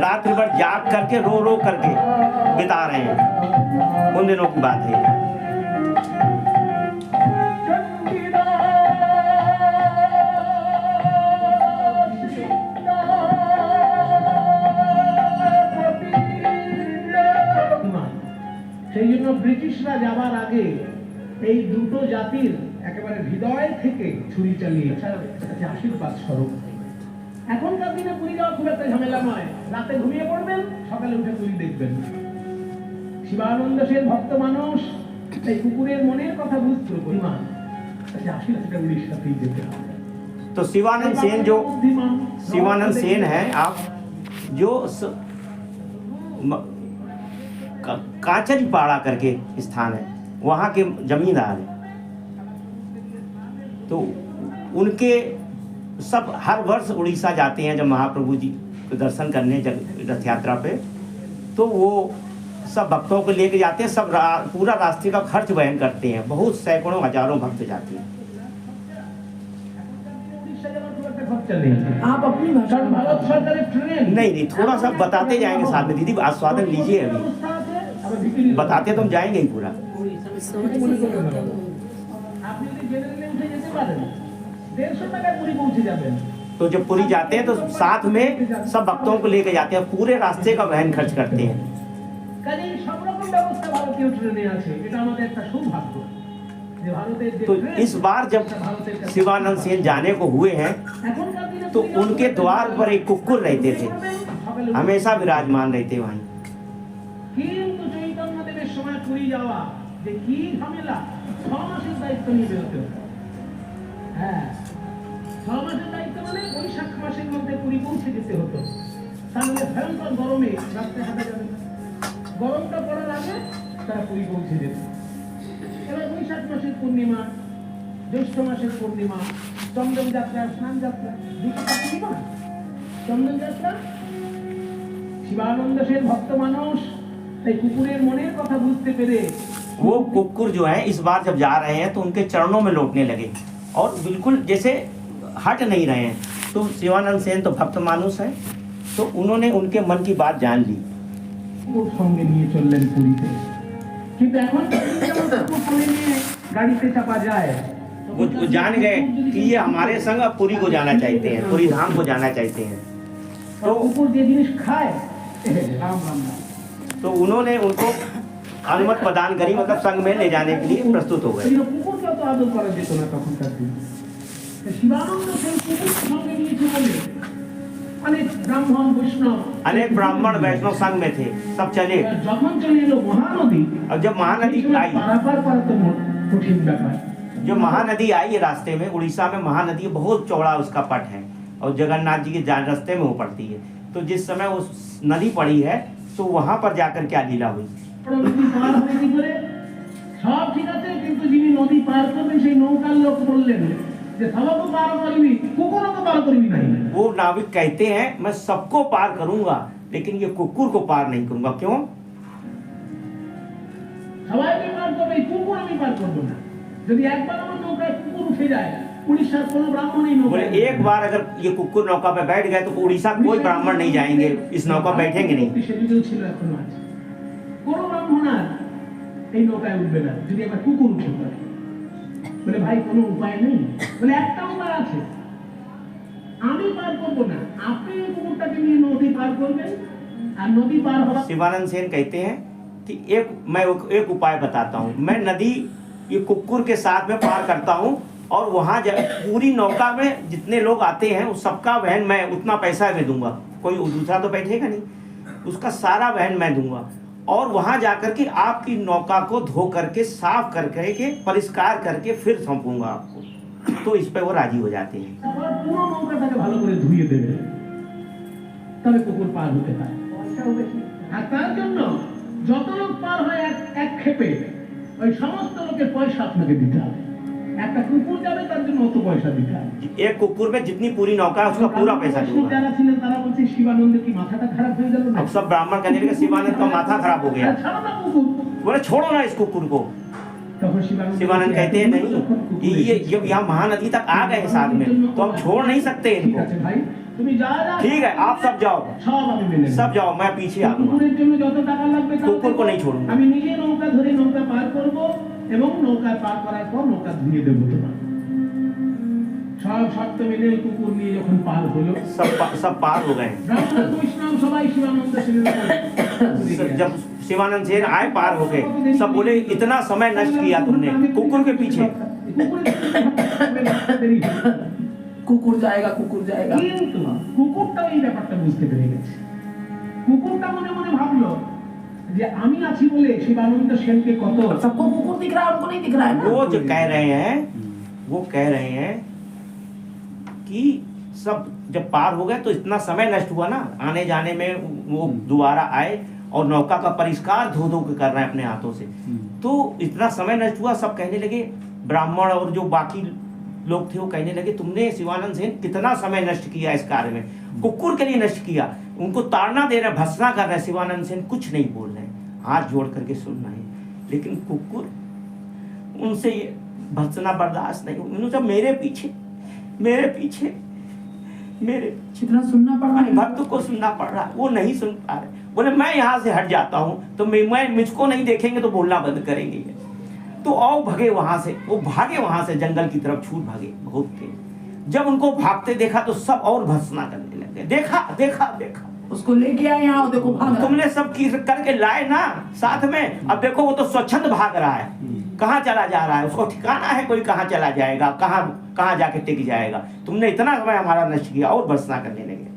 रात्रि भर जाग करके रो रो करके बिता रहे हैं। उन दिनों की बात है। সেই জন্য ব্রিটিশরা যাবার আগে এই দুটো জাতির একেবারে হৃদয় থেকে ছুরি চালিয়ে আশীর্বাদ স্বরূপ। এখনকার দিনে পুরী যাওয়া খুব একটা ঝামেলা নয়, রাতে ঘুমিয়ে পড়বেন, সকালে উঠে পুরী দেখবেন। শিবানন্দ সেন ভক্ত মানুষ, এই কুকুরের মনের কথা বুঝতো পরিমাণ, আসলে সেটা উড়িষ্যাতেই যেতে হবে। तो शिवानंद सेन जो शिवानंद सेन है, आप जो कांचरी पाड़ा करके स्थान है, वहाँ के जमींदार हैं। तो उनके सब हर वर्ष उड़ीसा जाते हैं जब महाप्रभु जी के दर्शन करने रथ यात्रा पे, तो वो सब भक्तों को लेके जाते हैं। सब पूरा रास्ते का खर्च वहन करते हैं। बहुत सैकड़ों हजारों भक्त जाते हैं। आप अपनी भाषा में भारत सरकार ट्रेन नहीं, थोड़ा सा बताते जाएंगे साथ में। दीदी आस्वादन लीजिए, अभी बताते तो हम जाएंगे ही पूरा। আপনি যদি জেনারেলে উঠে যেতে পারেন 150 টাকায় পুরী পৌঁছে যাবেন। तो जब पुरी जाते हैं तो साथ में सब भक्तों को लेके जाते हैं, पूरे रास्ते का वहन खर्च करते हैं। কাজেই সব রকম ব্যবস্থা ভারতীয় ট্রেনে আছে। এটা আমাদের একটা সৌভাগ্য যে ভারতের যে तो ট্রেন, इस बार जब शिवानंद सेन जाने को हुए हैं এখনকার দিনে तो उनके द्वार पर एक कुक्कुर रहते थे, हमेशा विराजमान रहते वहीं। কিন্তু চৈতন্যদেবের সময় পুরী যাওয়া যে কি ঝামেলা, 6 মাসের দায়িত্ব নিয়ে বেরোতে হতো। হ্যাঁ, 6 মাসের দায়িত্ব মানে বৈশাখ মাসের মধ্যে পুরী পৌঁছে যেতে হতো। তাহলে ভয়ঙ্কর গরমে রাস্তায় হাঁটা যাবে না। গরমটা পড়ার আগে তারা পুরী পৌঁছে যেত। এবার বৈশাখ মাসের পূর্ণিমা, জ্যৈষ্ঠ মাসের পূর্ণিমা, চন্দন যাত্রা, স্নান যাত্রা, দুটো পূর্ণিমা, চন্দন যাত্রা। শিবানন্দ সেন ভক্ত মানুষ, তাই কুকুরের মনের কথা বুঝতে পেরে वो कुक्कुर जो है इस बार जब जा रहे हैं तो उनके चरणों में लौटने लगे और बिल्कुल जैसे हट नहीं रहे हैं। तो शिवानंद सेन तो भक्त मानुष है, तो उन्होंने उनके मन की बात जान ली। কুকুর সঙ্গে নিয়ে চললেন পুরীতে। কিন্তু এখন তো কুকুর কোলে নিয়ে গাড়িতে চাপা যায়। वो जान गए कि ये हमारे संग अब पुरी को जाना चाहते हैं, पुरी धाम को जाना चाहते हैं। তো কুকুর যে জিনিস খায়, রাম রাম রাম। तो उन्होंने उनको अनुमति प्रदान करी, मतलब संग में ले जाने के लिए प्रस्तुत हो गए। এই কুকুরকে তো আদর করা যেত না তখনকার দিনে। তো শিবানন্দ সেই কুকুর সঙ্গে নিয়েছে বলে অনেক ব্রাহ্মণ বৈষ্ণব, अनेक ब्राह्मण वैष्णव संग में थे, सब चले। যখন চলে এলো মহানদী, और जब महानदी आई, পারাপার করা তো কঠিন ব্যাপার। जो महानदी आई है रास्ते में, उड़ीसा में महानदी बहुत चौड़ा उसका पट है और जगन्नाथ जी के रास्ते में वो पड़ती है। तो जिस समय उस नदी पड़ी है तो वहां पर जाकर क्या लीला हुई। নদী পার হবে কি করে? সব ঠিক আছে, কিন্তু যিনি নদী পার করবেন সেই নৌকার লোক বললেন যে সবাইকে পার করবি, কুকুরকে পার করবি না। वो नाविक कहते हैं मैं सबको पार करूंगा लेकिन ये कुकुर को पार नहीं करूंगा। क्यों? সবাইকে পার করবে, কুকুর আমি পার করবো না। যদি একবার আমার নৌকায় কুকুর উঠে যায়, উড়িষ্যার কোনো ব্রাহ্মণ এই बोले নৌকায় एक बार अगर ये कुकुर नौका पे बैठ गए तो उड़ीसा कोई ब्राह्मण नहीं जाएंगे, इस नौका बैठेंगे नहीं। সেদিকেও ছিল, এখনো আছে। কোনো ব্রাহ্মণ আর এই নৌকায় উঠবে না যদি একবার কুকুর উঠে পড়ে। বলে ভাই কোনো উপায় নেই? বলে একটা উপায় আছে, আমি পার করবো না, আপনি এই কুকুরটাকে নিয়ে নদী পার করবেন, আর নদী পার হওয়া शिवानंद सेन कहते हैं कि मैं एक उपाय बताता हूँ। मैं नदी ये कुकुर के साथ में पार करता हूँ और वहाँ पूरी नौका में जितने लोग आते हैं उस सबका वहन मैं उतना पैसा मैं दूंगा, कोई दूसरा तो बैठेगा नहीं, उसका सारा वहन मैं दूंगा। और वहाँ जाकर के आपकी नौका को धो करके साफ करके परिष्कार करके फिर सौंपूंगा आपको। तो इस पे वो राजी हो जाते हैं। তারপর পুরো নৌকাটাকে ভালো করে ধুয়ে দেবে, তবে কুকুর পার হতে পারে। আর তার জন্য যত লোক পার হয় এক ক্ষেপে ওই সমস্ত লোকের পয়সা আপনাকে দিতে হবে। একটা কুকুর যাবে তার জন্য অত পয়সা দিতে হবে। एक कुकुर में जितनी पूरी नौका है उसका पूरा पैसा दूंगा। যারা ছিলেন তারা বলছে শিবানন্দের কি মাথাটা खाराप হয়ে গেল না? अब सब ब्राह्मण कहने लगे शिवानंद का माथा खराब हो गया। আর ছাড়ো না কুকুর। बोले छोड़ो ना इस कुकुर को। তখন शिवानंद कहते हैं नहीं, ये जब यहाँ महानदी तक आ गए साथ में तो हम छोड़ नहीं सकते ঠিক इनको। আছে ভাই, তুমি যা যা ठीक है आप सब जाओ, সব আমি মেনে নেব। सब जाओ, मैं पीछे आ जाऊंगा। কুকুরের জন্য যত টাকা লাগবে তাও কুকুর को দেব। नहीं छोड़ूंगा। আমি নিজে নৌকা ধরে নৌকা পার করব এবং নৌকা পার করার পর নৌকা ধুয়ে দেবো তোমার। সব শর্ত মেনে কুকুর নিয়ে যখন পার হলো, सब पार हो गए। ব্রাহ্মণ বৈষ্ণব সবাই শিবানন্দ সেনের जब शिवानंद सेन आए पार हो गए, सब बोले इतना समय नष्ट किया तुमने कुकुर के पीछे। कुकुर जाएगा, कुकुर जाएगा। কিন্তু কুকুরটাও এই ব্যাপারটা বুঝতে পেরে গেছে। কুকুরটা মনে মনে ভাবলো যে আমি আছি বলে শিবানন্দ সেনকে কত सबको कुकुर दिख रहा है, उनको नहीं दिख रहा है ना। वो जो कह रहे हैं, वो कह रहे हैं कि सब जब पार हो गए तो इतना समय नष्ट हुआ ना आने जाने में, वो दोबारा आए और नौका का परिष्कार धो धो के कर रहे हैं अपने हाथों से, तो इतना समय नष्ट हुआ। सब कहने लगे, ब्राह्मण और जो बाकी लोग थे वो कहने लगे, तुमने शिवानंद सेन कितना समय नष्ट किया इस कार्य में, कुकुर के लिए नष्ट किया। उनको ताड़ना दे रहे, भत्सना कर रहे। शिवानंद सेन कुछ नहीं बोल रहे, हाथ जोड़ करके सुन रहे, लेकिन कुकुर उनसे ये भत्सना बर्दाश्त नहीं। उन्होंने सब मेरे पीछे जितना सुनना पड़ रहा है, भक्त को सुनना पड़ रहा है, वो नहीं सुन पा रहे। बोले मैं यहाँ से हट जाता हूँ तो मैं मुझको नहीं देखेंगे तो बोलना बंद करेंगे। तो आओ भगे वहां से, वो भागे वहां से जंगल की तरफ, छूट भागे बहुत थे। जब उनको भागते देखा तो सब और भत्सना करने लगे। देखा देखा देखा, उसको लेके आए यहाँ, देखो भाग रहा है। तुमने सब की करके लाए ना साथ में, अब देखो वो तो स्वच्छंद भाग रहा है, कहाँ चला जा रहा है, उसको ठिकाना है कोई, कहाँ चला जाएगा, कहाँ जाके टिक जाएगा। तुमने इतना समय हमारा नष्ट किया, और भत्सना करने लगे।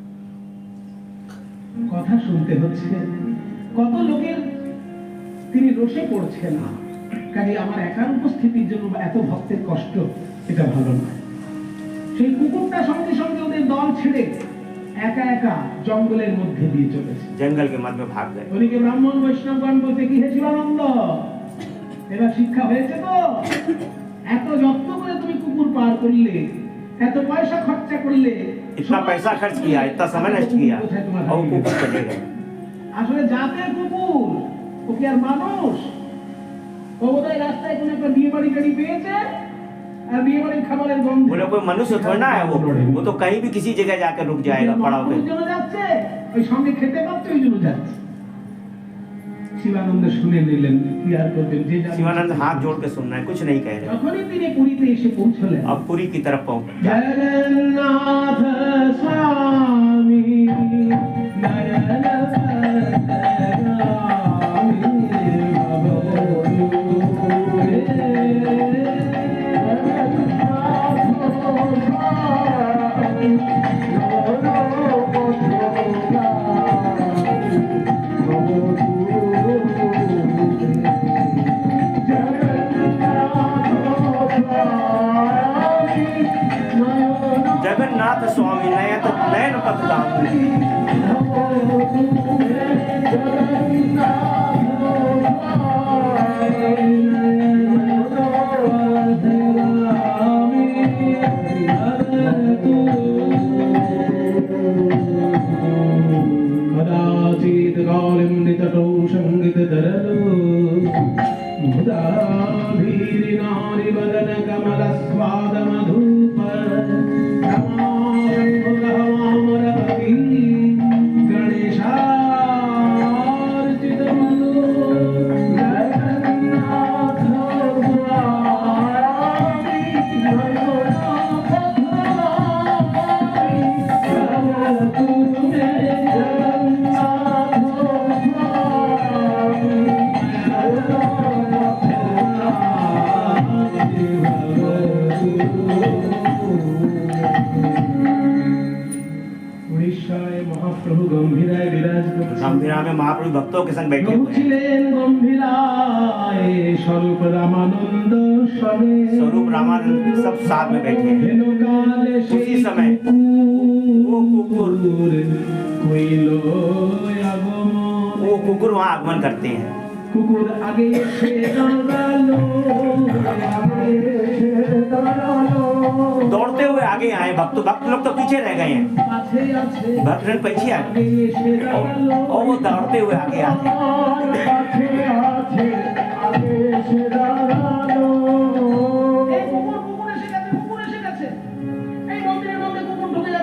কথা শুনতে হচ্ছে, কত লোকের তিনি রোষে পড়ছেন, কাজে আমার একার উপস্থিতির জন্য এত ভক্তের কষ্ট, এটা ভালো নয়। সেই কুকুরটা সঙ্গে সঙ্গে ওদের দল ছেড়ে একা একা জঙ্গলের মধ্যে দিয়ে চলেছে। जंगल के मध्य में भाग गए। ওদিকে ব্রাহ্মণ বৈষ্ণবগণ বলতে কি, হে শিবানন্দ, এবার শিক্ষা হয়েছে তো? এত যত্ন করে তুমি কুকুর পার করলে, এত পয়সা খরচা করলে, इतना पैसा खर्च किया, इतना समय नष्ट किया, और कुकुर चले गए। আসলে জাতের কুকুর, ও কি আর মানুষ? ও বোধহয় রাস্তায় কোনো একটা বিয়ে বাড়ি গাড়ি পেয়েছে, আর বিয়ে বাড়ির খাবারের গন্ধ। बोले कोई मनुष्य थोड़ा ना है, वो तो कहीं भी किसी जगह जाकर रुक जाएगा पड़ा ওই होकर। জন্য যাচ্ছে, ওই সঙ্গে খেতে পাচ্ছে ওই জন্য যাচ্ছে। শিবানন্দ শুনে নিলেন, কি আর করবেন, যে যার शिवानंद हाथ जोड़ के सुन रहे हैं, कुछ नहीं कह रहे। যখনই তিনি পুরীতে এসে পৌঁছলেন, अब पुरी की तरफ पहुंच জগন্নাথ স্বামী নয়ন जगन्नाथ स्वामी नयन पथगामी। कदाचित् कालिं नितटौ संगीतधरलो मुदाधीरिणानि वदन कमलस्वादमधूप रमाशम्भुगहवामरपति गणेशार्चितमनो जगन्नाथ उड़ीसाय महाप्रभु गंभीराय विराज करছেন। गंभीरा में महाप्रभु भक्तों के संग बैठे हुए हैं। ছিলেন गंभीराय स्वरूप रामानंद समे स्वरूप रामानंद सब साथ में बैठे हैं। हेनुकाले उसी समय वो कुकुर वो कुकुर वहाँ आगमन करते हैं। कुकुर आगे से दालो दौड़ते हुए आगे आए, भक्त लोग तो पीछे रह गए हैं, भक्त लोग पीछे आ गए और वो दौड़ते हुए आगे आते हैं।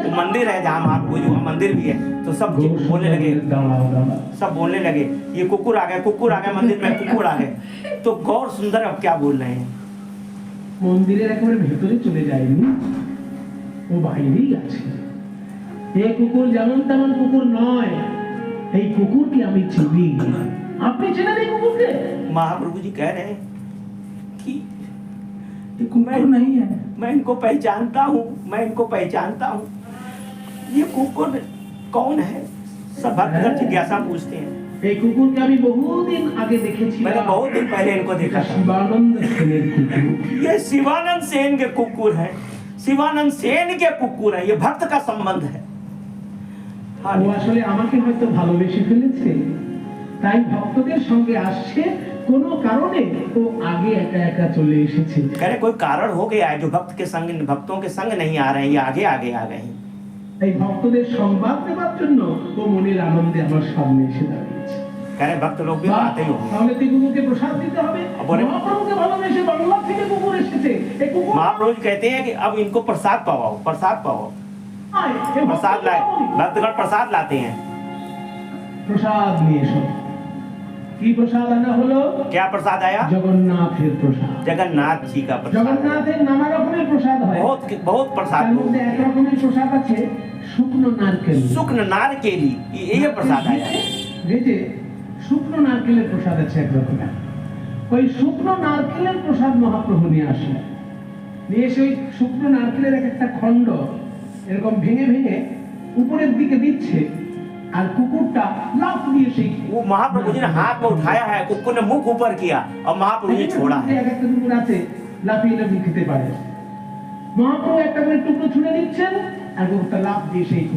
तो मंदिर है जहाँ महाप्रभु जी, वहाँ मंदिर भी है, तो सब बोलने लगे ये कुकुर आ गए मंदिर में, कुकुर आ गए। तो गौर सुंदर अब क्या बोल रहे हैं, মন্দিরের একেবারে ভেতরে চলে যায়নি, ও বাইরেই আছে। এই কুকুর যেমন তেমন কুকুর নয়, এই কুকুরকে আমি চিনি। আপনি চেনেন এই কুকুরকে? महाप्रभु जी कह रहे हैं कि ये कुकुर नहीं है, मैं इनको पहचानता हूँ, ये कुकुर कौन है? सब भक्तगण जिज्ञासा पूछते हैं। এই কুকুরকে আমি বহুদিন আগে দেখেছিলাম। मैंने बहुत दिन पहले इनको देखा था। শিবানন্দ সেনের কুকুর। ये शिवानंद सेन के कुकुर हैं। শিবানন্দ সেন के कुकुर है, ये भक्त का संबंध है। ও আসলে আমাকে হয়তো ভালোবেসে ফেলেছে, তাই ভক্তদের সঙ্গে আসছে, কোনো কারণে ও আগে একা একা চলে এসেছে। कह रहे कोई कारण हो गया है जो भक्तों के संग नहीं आ रहे हैं, ये आगे आगे आ गए हैं। এই ভক্তদের সংবাদ দেওয়ার জন্য ও মনের আনন্দে আমার সামনে এসে দাঁড়িয়েছে। कह रहे भक्त लोग भी आते ही होंगे। তাহলে তুই কুকুরকে প্রসাদ দিতে হবে। বলে- মহাপ্রভুকে ভালোবেসে বাংলা থেকে কুকুর এসেছে, এই কুকুর महाप्रभु जी कहते हैं कि अब इनको प्रसाद पाओ, प्रसाद पाओ। আয়, এই प्रसाद लाए, ভক্তকে भक्तगण प्रसाद लाते हैं। প্রসাদ নিয়ে এসো। কি প্রসাদ আনা হলো? क्या प्रसाद आया? জগন্নাথের প্রসাদ। जगन्नाथ जी का प्रसाद। জগন্নাথের नाना রকমের প্রসাদ হয়। बहुत प्रसाद। তার মধ্যে এক রকমের প্রসাদ আছে শুকনো নারকেল। शुक्न नार के लिए ये प्रसाद आया है। এই যে শুকনো নারকেলের প্রসাদ আছে এক রকমের, ওই শুকনো নারকেলের প্রসাদ মহাপ্রভু নিয়ে আসলেন। নিয়ে এসে ওই শুকনো নারকেলের এক একটা খণ্ড এরকম ভেঙে ভেঙে উপরের দিকে দিচ্ছে, আর কুকুরটা লাফ দিয়ে সেই वो महाप्रभु जी ने हाथ में उठाया है, कुकुर ने मुख ऊपर किया और महाप्रभु जी ने छोड़ा है। এক একটা কুকুর আছে লাফিয়ে লাফিয়ে খেতে পারে। মহাপ্রভু একটা করে টুকরো ছুঁড়ে দিচ্ছেন আর কুকুরটা লাফ দিয়ে সেই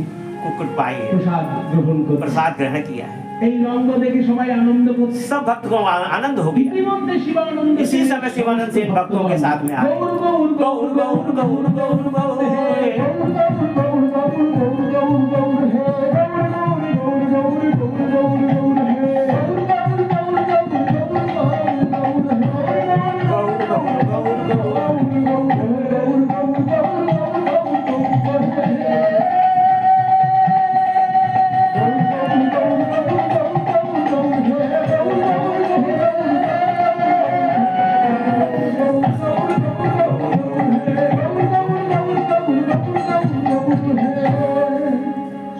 कुकुर पाए প্রসাদ গ্রহণ করছে। प्रसाद ग्रहण किया है। এই রঙ্গ দেখে সবাই আনন্দ করছে। सब भक्त को आनंद हो गया। ইতিমধ্যে শিবানন্দ इसी समय शिवानंद सेन भक्तों के साथ में आए। গৌর গৌর গৌর গৌর গৌর গৌর গৌর হে, গৌর গৌর গৌর গৌর গৌর গৌর হে, গৌর গৌর গৌর গৌর গৌর গৌর হে, গৌর গৌর গৌর গৌর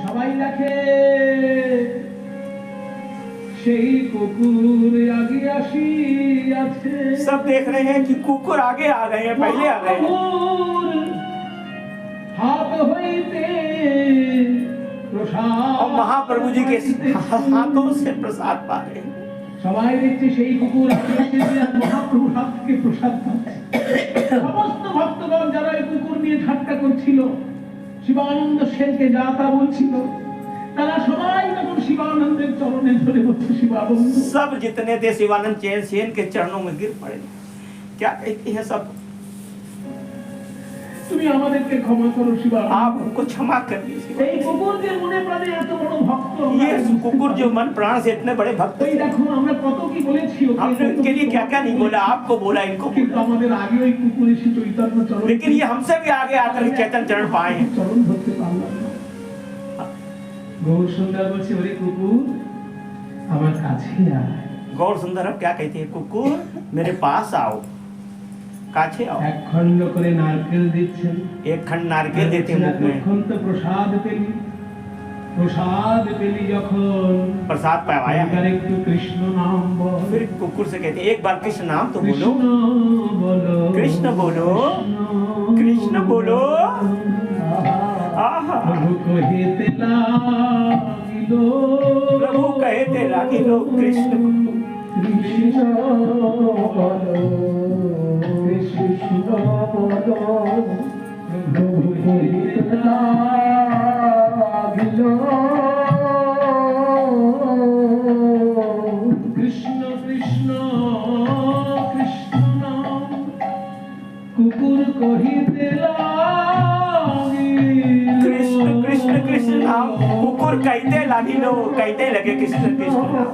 সবাই দেখে সেই কুকুর আগে আসিয়াছে। सब देख रहे हैं कि कुकुर आगे आ गए हैं, पहले आ गए हैं। হাত হইতে প্রসাদ और महाप्रभु जी के हाथों से प्रसाद पा रहे हैं। সবাই দেখছে সেই কুকুর আগে এসেছে আর মহাপ্রভুর হাত থেকে প্রসাদ পাচ্ছে। সমস্ত ভক্তগণ যারা এই কুকুর নিয়ে ঠাট্টা করছিল, শিবানন্দ সেনকে যা তা বলছিল, তারা সবাই তখন শিবানন্দের চরণে ধরে বলছে, শিবানন্দ सब जितने थे शिवानंद सेन के चरणों में गिर पड़े। क्या कहते हैं सब? তুমি আমাদেরকে ক্ষমা করো শিবানন্দ। आप उनको क्षमा कर दीजिए। এই কুকুর যে মনে প্রাণে এত বড় ভক্ত, ये कुकुर जो मन प्राण से इतने बड़े भक्त ওই थे, দেখো আমরা কত কি বলেছি ওকে, हमने उनके लिए क्या क्या नहीं बोला, आपको बोला, इनको কিন্তু बोला। আমাদের আগে ওই কুকুর এসে चैतन्य चरण लेकिन ये हमसे भी आगे आकर चैतन्य चरण पाए हैं। চরণ ধরতে পারলাম না। গৌর সুন্দর বলছে, ওরে কুকুর আমার কাছে আয়। गौर सुंदर अब क्या कहते हैं? कुकुर मेरे पास आओ, काछे आओ। এক খণ্ড করে নারকেল দিচ্ছেন। एक खंड नारकेल देते हैं मुख में। তখন তো প্রসাদ পেলি, প্রসাদ পেলি যখন प्रसाद पाया এবার है। একটু কৃষ্ণ নাম বল। फिर कुकुर से कहते हैं एक बार कृष्ण नाम तो बोलो। কৃষ্ণ বলো, कृष्ण बोलो, कृष्ण बोलो। आहा, প্রভু কহিতে লাগিল, प्रभु कहते लागिलो कृष्ण। কৃষ্ণ বলো, কৃষ্ণ বলো। প্রভু কহিতে লাগিল, কৃষ্ণ কৃষ্ণ কৃষ্ণ। কুকুর কহিতে লাগিল, कृष्ण कृष्ण कृष्ण नाम कुकुर कहते लागिलो, कहते लगे कृष्ण कृष्ण नाम।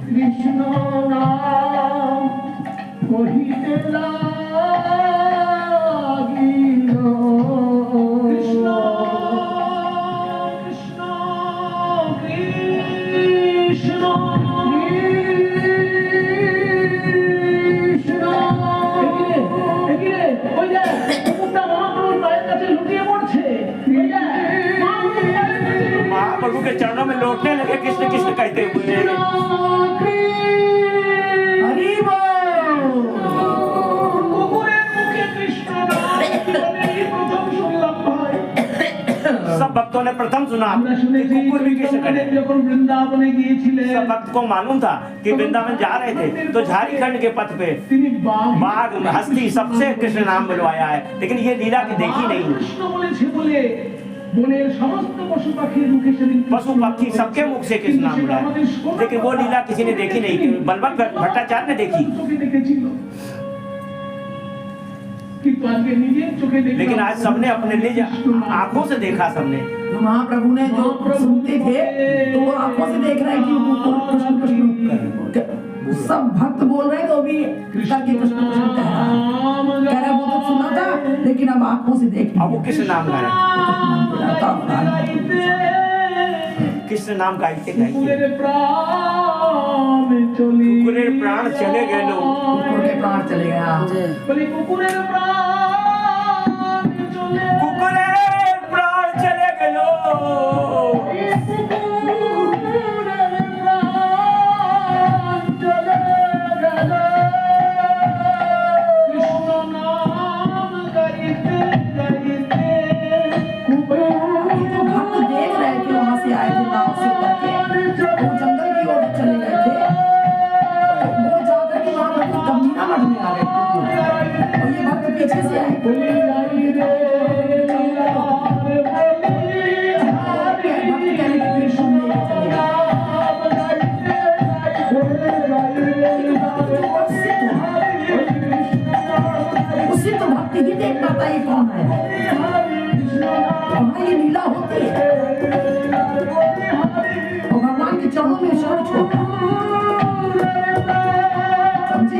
কৃষ্ণ নাম কহিতে লাগিল, কৃষ্ণ কৃষ্ণ কৃষ্ণ কৃষ্ণ। এগিয়ে ওই যে কুকুরটা মহাপ্রভুর পায়ের কাছে লুটিয়ে পড়ছে। ওই যে महाप्रभु के चरणों में लौटने लगे कृष्ण कृष्ण कहते हुए। हरि बोल। কুকুরের মুখে কৃষ্ণ নাম জীবনে এই প্রথম শুনলাম ভাই। सब भक्त भक्तों ने प्रथम सुना আমরা कि শুনেছি कुकुर भी कृष्ण চৈতন্য দেব करे। যখন বৃন্দাবনে গিয়েছিলেন सब भक्त को मालूम था कि वृंदावन जा रहे थे तो झारखंड के पथ पे তিনি বাঘ बाघ हस्ती सबसे कृष्ण नाम बुलवाया है, लेकिन ये लीला की देखी नहीं। কৃষ্ণ বলেছে বলে বনের সমস্ত পশু পাখির মুখে সেদিন पशु पक्षी सबके मुख से कृष्ण नाम बुलाया, लेकिन वो लीला किसी ने देखी नहीं। बलवंत भट्टाचार्य ने देखी, চোখে দেখেছিল কিন্তু আজকে নিজের চোখে দেখলাম। लेकिन आज सबने अपने निज आंखों से देखा सबने। जो महाप्रभु ने जो सुनते थे तो वो आंखों से देख रहे हैं कि वो कृष्ण कृष्ण सब भक्त बोल रहे हैं तो भी कृष्ण के कृष्ण कृष्ण कह रहा है। कह रहा वो तो सुना था लेकिन अब आंखों से देख अब वो कृष्ण नाम गा रहे हैं। कृष्ण नाम गाइते गाइते কুকুরের প্রাণ চলে कुकुरेर प्राण चले गए लोग। कुकुर के प्राण चले गया। বলি কুকুরের প্রাণ চলে कुकुरेर प्राण चले गए लोग। ये जो भक्त देख रहे थे वहां से आए थे नाव से करके वो जंगल की ओर चले गए थे। वो जाकर के वहां पर गंभीरा मठ में आ गए और ये भक्त पीछे से आए। भक्त कहने के कृष्ण लेके चले गए। उससे तो भक्ति ही देख पाता ये कौन है। वहाँ ये लीला होती है और भगवान के चरणों में शरण छोड़ता है। समझे?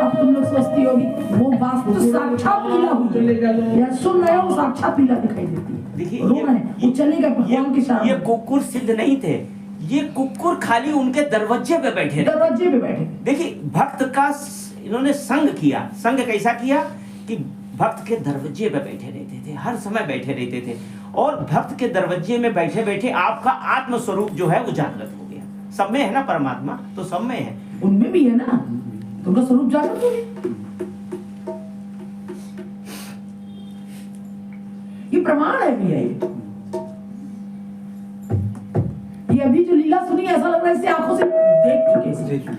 अब तुम लोग सोचती होगी वो वास्तु साक्षात लीला हुई या सुन रहे हो साक्षात लीला दिखाई देती है। देखिए रो रहे हैं वो चले गए भगवान के शरण ये में। कुकुर सिद्ध नहीं थे, ये कुकुर खाली उनके दरवाजे पे बैठे थे। दरवाजे पे बैठे थे। देखिए भक्त का इन्होंने संग किया। संग कैसा किया कि भक्त के दरवाजे पे बैठे रहते थे, हर समय बैठे रहते थे, और भक्त के दरवाजे में बैठे बैठे आपका आत्म स्वरूप जो है वो जागृत हो गया। सब में है ना परमात्मा, तो सब में है। उनमें भी है ना, तुमका स्वरूप जागृत हो गया। ये प्रमाण है भैया। ये अभी जो लीला सुनी ऐसा लग रहा है इसे आंखों से देख चुके हैं।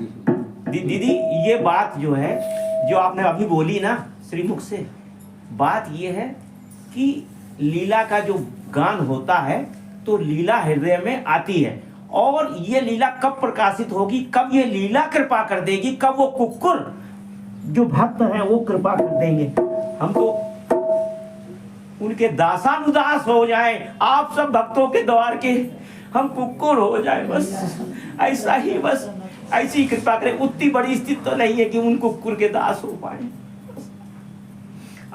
दीदी ये बात जो है जो आपने अभी बोली ना श्रीमुख से, बात ये है कि लीला का जो गान होता है तो लीला हृदय में आती है, और ये लीला कब प्रकाशित होगी, कब ये लीला कृपा कर देगी, कब वो कुकुर जो भक्त हैं वो कृपा कर देंगे। हम तो उनके दासानुदास हो जाएं, आप सब भक्तों के द्वार के हम कुकुर हो जाए, बस ऐसा ही, बस ऐसी कृपा करें। उतनी बड़ी स्थिति तो नहीं है कि उन कुकुर के दास हो पाए,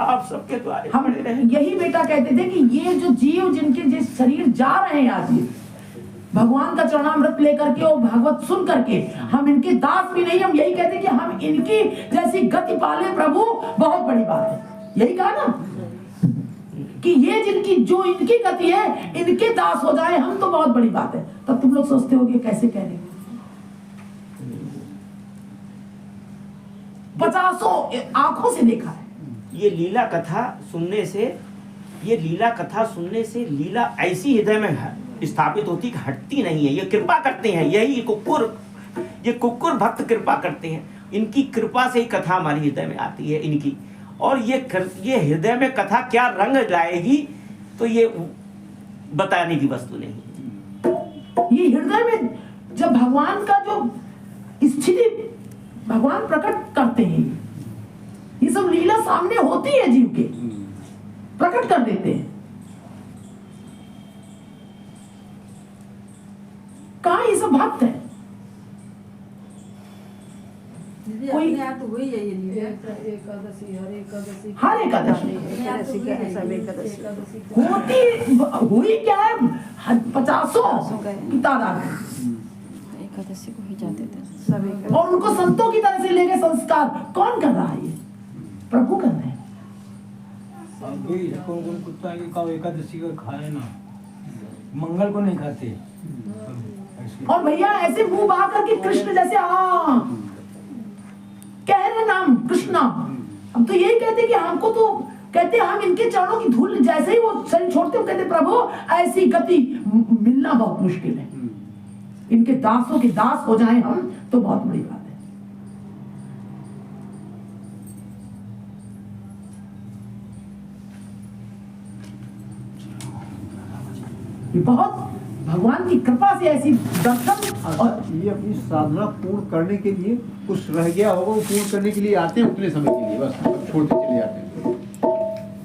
आप सबके द्वारे हम खड़े रहें। यही बेटा कहते थे कि ये जो जीव जिनके जिस शरीर जा रहे हैं आज ये भगवान का चरणामृत लेकर के और भागवत सुन करके हम इनके दास भी नहीं, हम यही कहते कि हम इनकी जैसी गति पाले प्रभु, बहुत बड़ी बात है। यही कहा ना कि ये जिनकी जो इनकी गति है इनके दास हो जाए हम, तो बहुत बड़ी बात है। तब तुम लोग सोचते होगे कैसे कह रहे, 50 आंखों से देखा है। ये लीला कथा सुनने से, ये लीला कथा सुनने से लीला ऐसी हृदय में स्थापित होती कि हटती नहीं है। ये कृपा करते हैं, यही ये कुकुर भक्त कृपा करते हैं, इनकी कृपा से ही कथा हमारी हृदय में आती है इनकी। और ये हृदय में कथा क्या रंग लाएगी तो ये बताने की वस्तु नहीं है। ये हृदय में जब भगवान का जो स्थिति भगवान प्रकट करते हैं, ये सब लीला सामने होती है, जीव के प्रकट कर देते हैं। कहाँ ये सब भक्त है? कोई तो वही है ये एकादशी, हर एकादशी होती हुई क्या है, 50 की तादाद है। एकादशी को ही जाते थे सब एकादशी। और उनको संतों की तरह से लेके संस्कार कौन कर रहा है? ये प्रभु कर रहे हैं। कौन कुत्ता है कि कब एकादशी को खाए ना, मंगल को नहीं खाते। और भैया ऐसे मुंह बहा करके कृष्ण जैसे कह रहे नाम कृष्ण नाम। हम तो यही कहते कि हमको तो कहते हम इनके चरणों की धूल, जैसे ही वो शरीर छोड़ते हो कहते प्रभु ऐसी गति मिलना बहुत मुश्किल है, इनके दासों के दास हो जाएं हम तो बहुत बड़ी बात है। ये बहुत भगवान की कृपा से ऐसी दर्शन। और ये अपनी साधना पूर्ण करने के लिए कुछ रह गया होगा, वो पूर्ण करने के लिए आते हैं उतने समय के लिए, बस छोड़ते चले जाते हैं।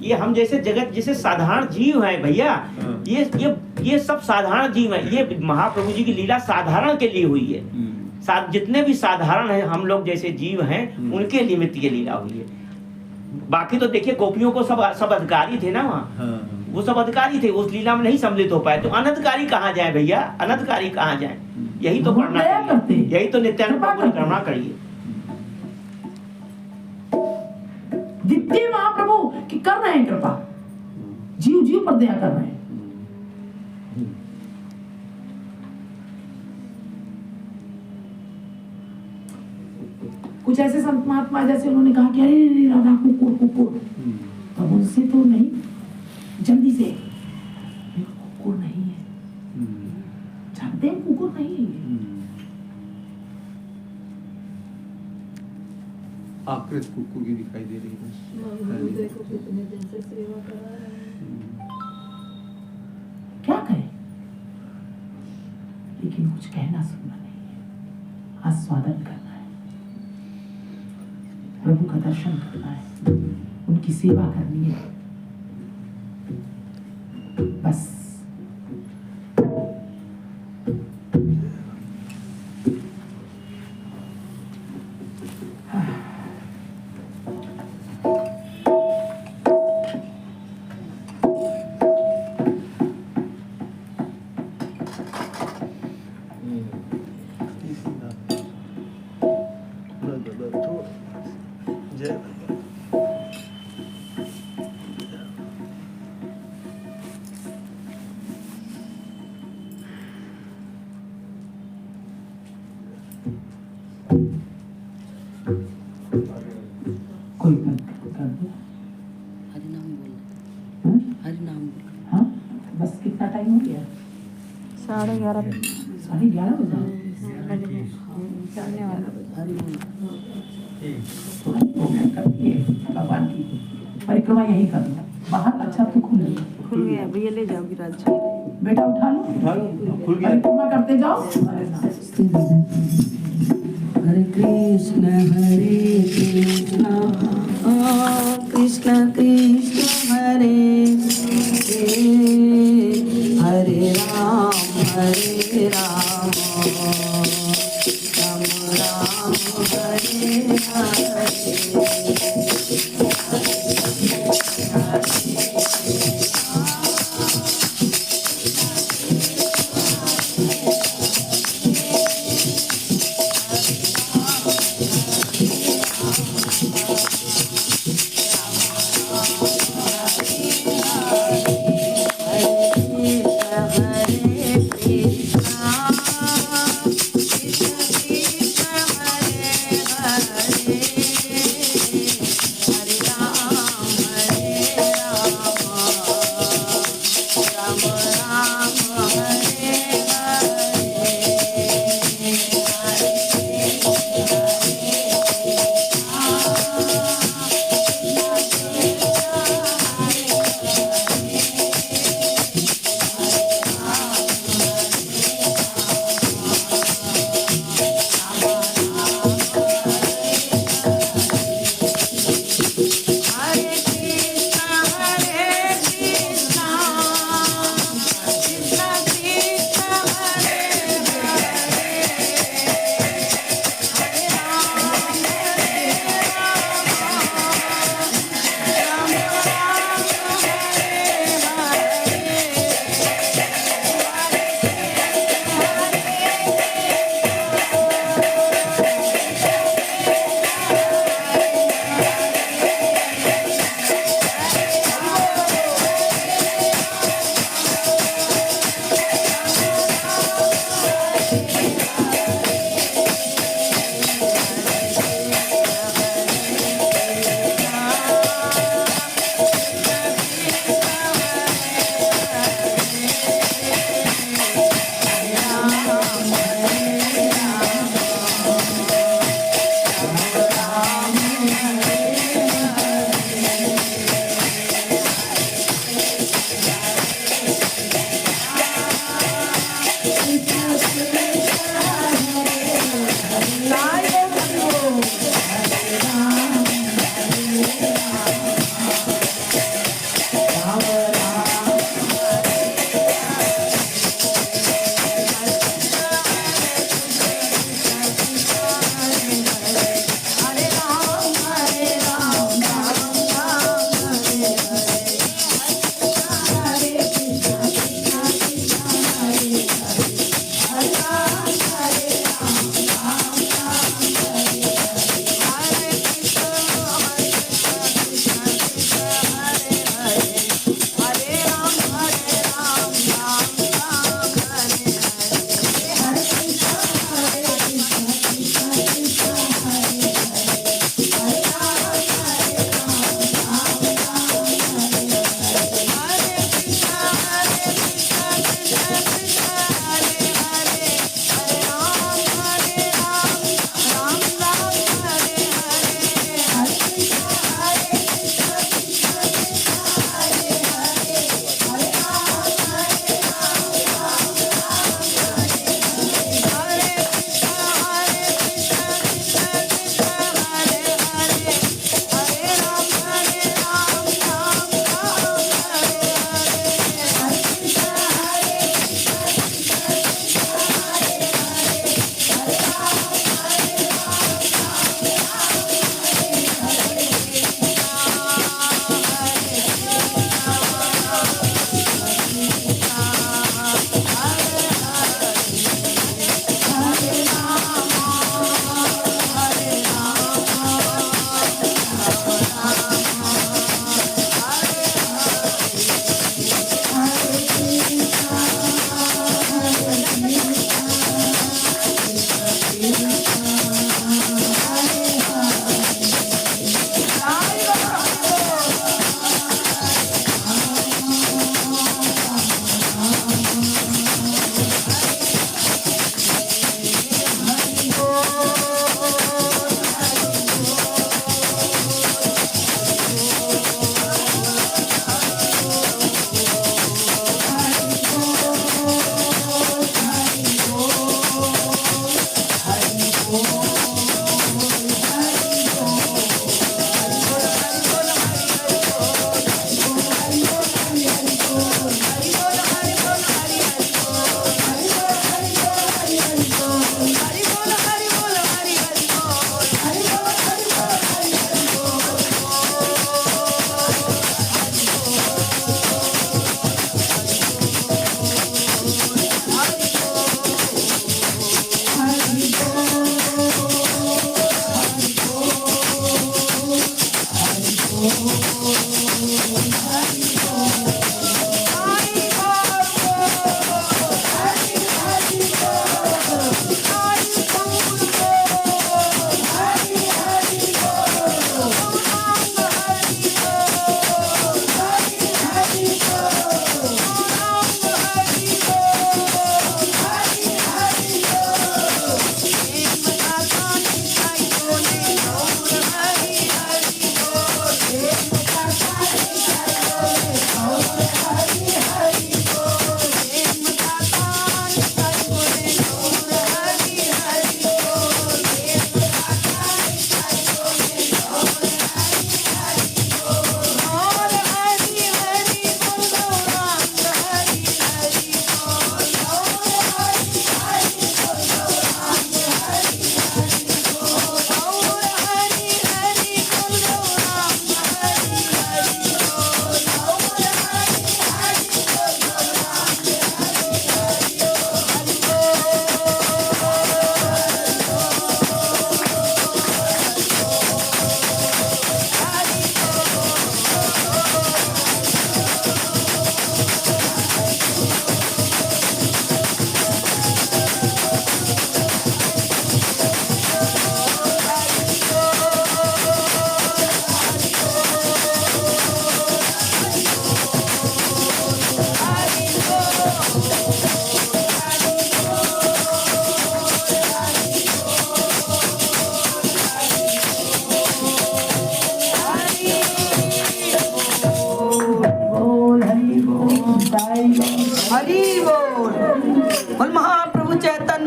ये हम जैसे जगत जैसे साधारण जीव हैं भैया, ये सब साधारण जीव हैं। ये महाप्रभु जी की लीला साधारण के लिए हुई है। जितने भी साधारण हैं हम लोग जैसे जीव हैं, उनके निमित्त ये लीला हुई है। बाकी तो देखिए गोपियों को सब अधिकारी थे ना वहाँ, वो सब अधिकारी थे, उस लीला में नहीं सम्मिलित हो पाए, तो अनधिकारी कहाँ जाए भैया, अनधिकारी कहाँ जाए? यही तो करना चाहिए, यही तो नित्यानंद प्रभु ने करना करिए। दिव्य महाप्रभु कि कर रहे हैं कृपा, जीव जीव पर दया कर रहे हैं। कुछ ऐसे संत महात्मा जैसे उन्होंने कहा कि अरे राधा कुकुर कुकुर, अब उनसे तो नहीं, जल्दी से कुकुर नहीं है, जानते हैं कुकुर नहीं है ये। आकृत कुकुर की दिखाई दे रही है। देखो कितने दिन से सेवा करा रहे हैं। क्या करें, लेकिन कुछ कहना सुनना नहीं है, आस्वादन करना है, प्रभु का दर्शन करना है, उनकी सेवा करनी है, बस। कोई बात कर दो। हरिनाम बोल, हरिनाम बोल। हाँ, बस कितना टाइम हो गया? 11:30 11:30 बजा। चलने वाला थोड़ा प्रोग्राम करके भगवान की परिक्रमा यही कर लो, बाहर अच्छा तो खुल गया। भैया ले जाओगी राज, बेटा उठा लो, खुल गया। परिक्रमा करते जाओ। हरे कृष्ण कृष्ण कृष्ण हरे हरे राम राम राम हरे हरे।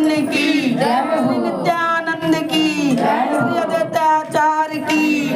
चैतन्य की, श्री नित्यानंद की, श्री अद्वैताचार्य की।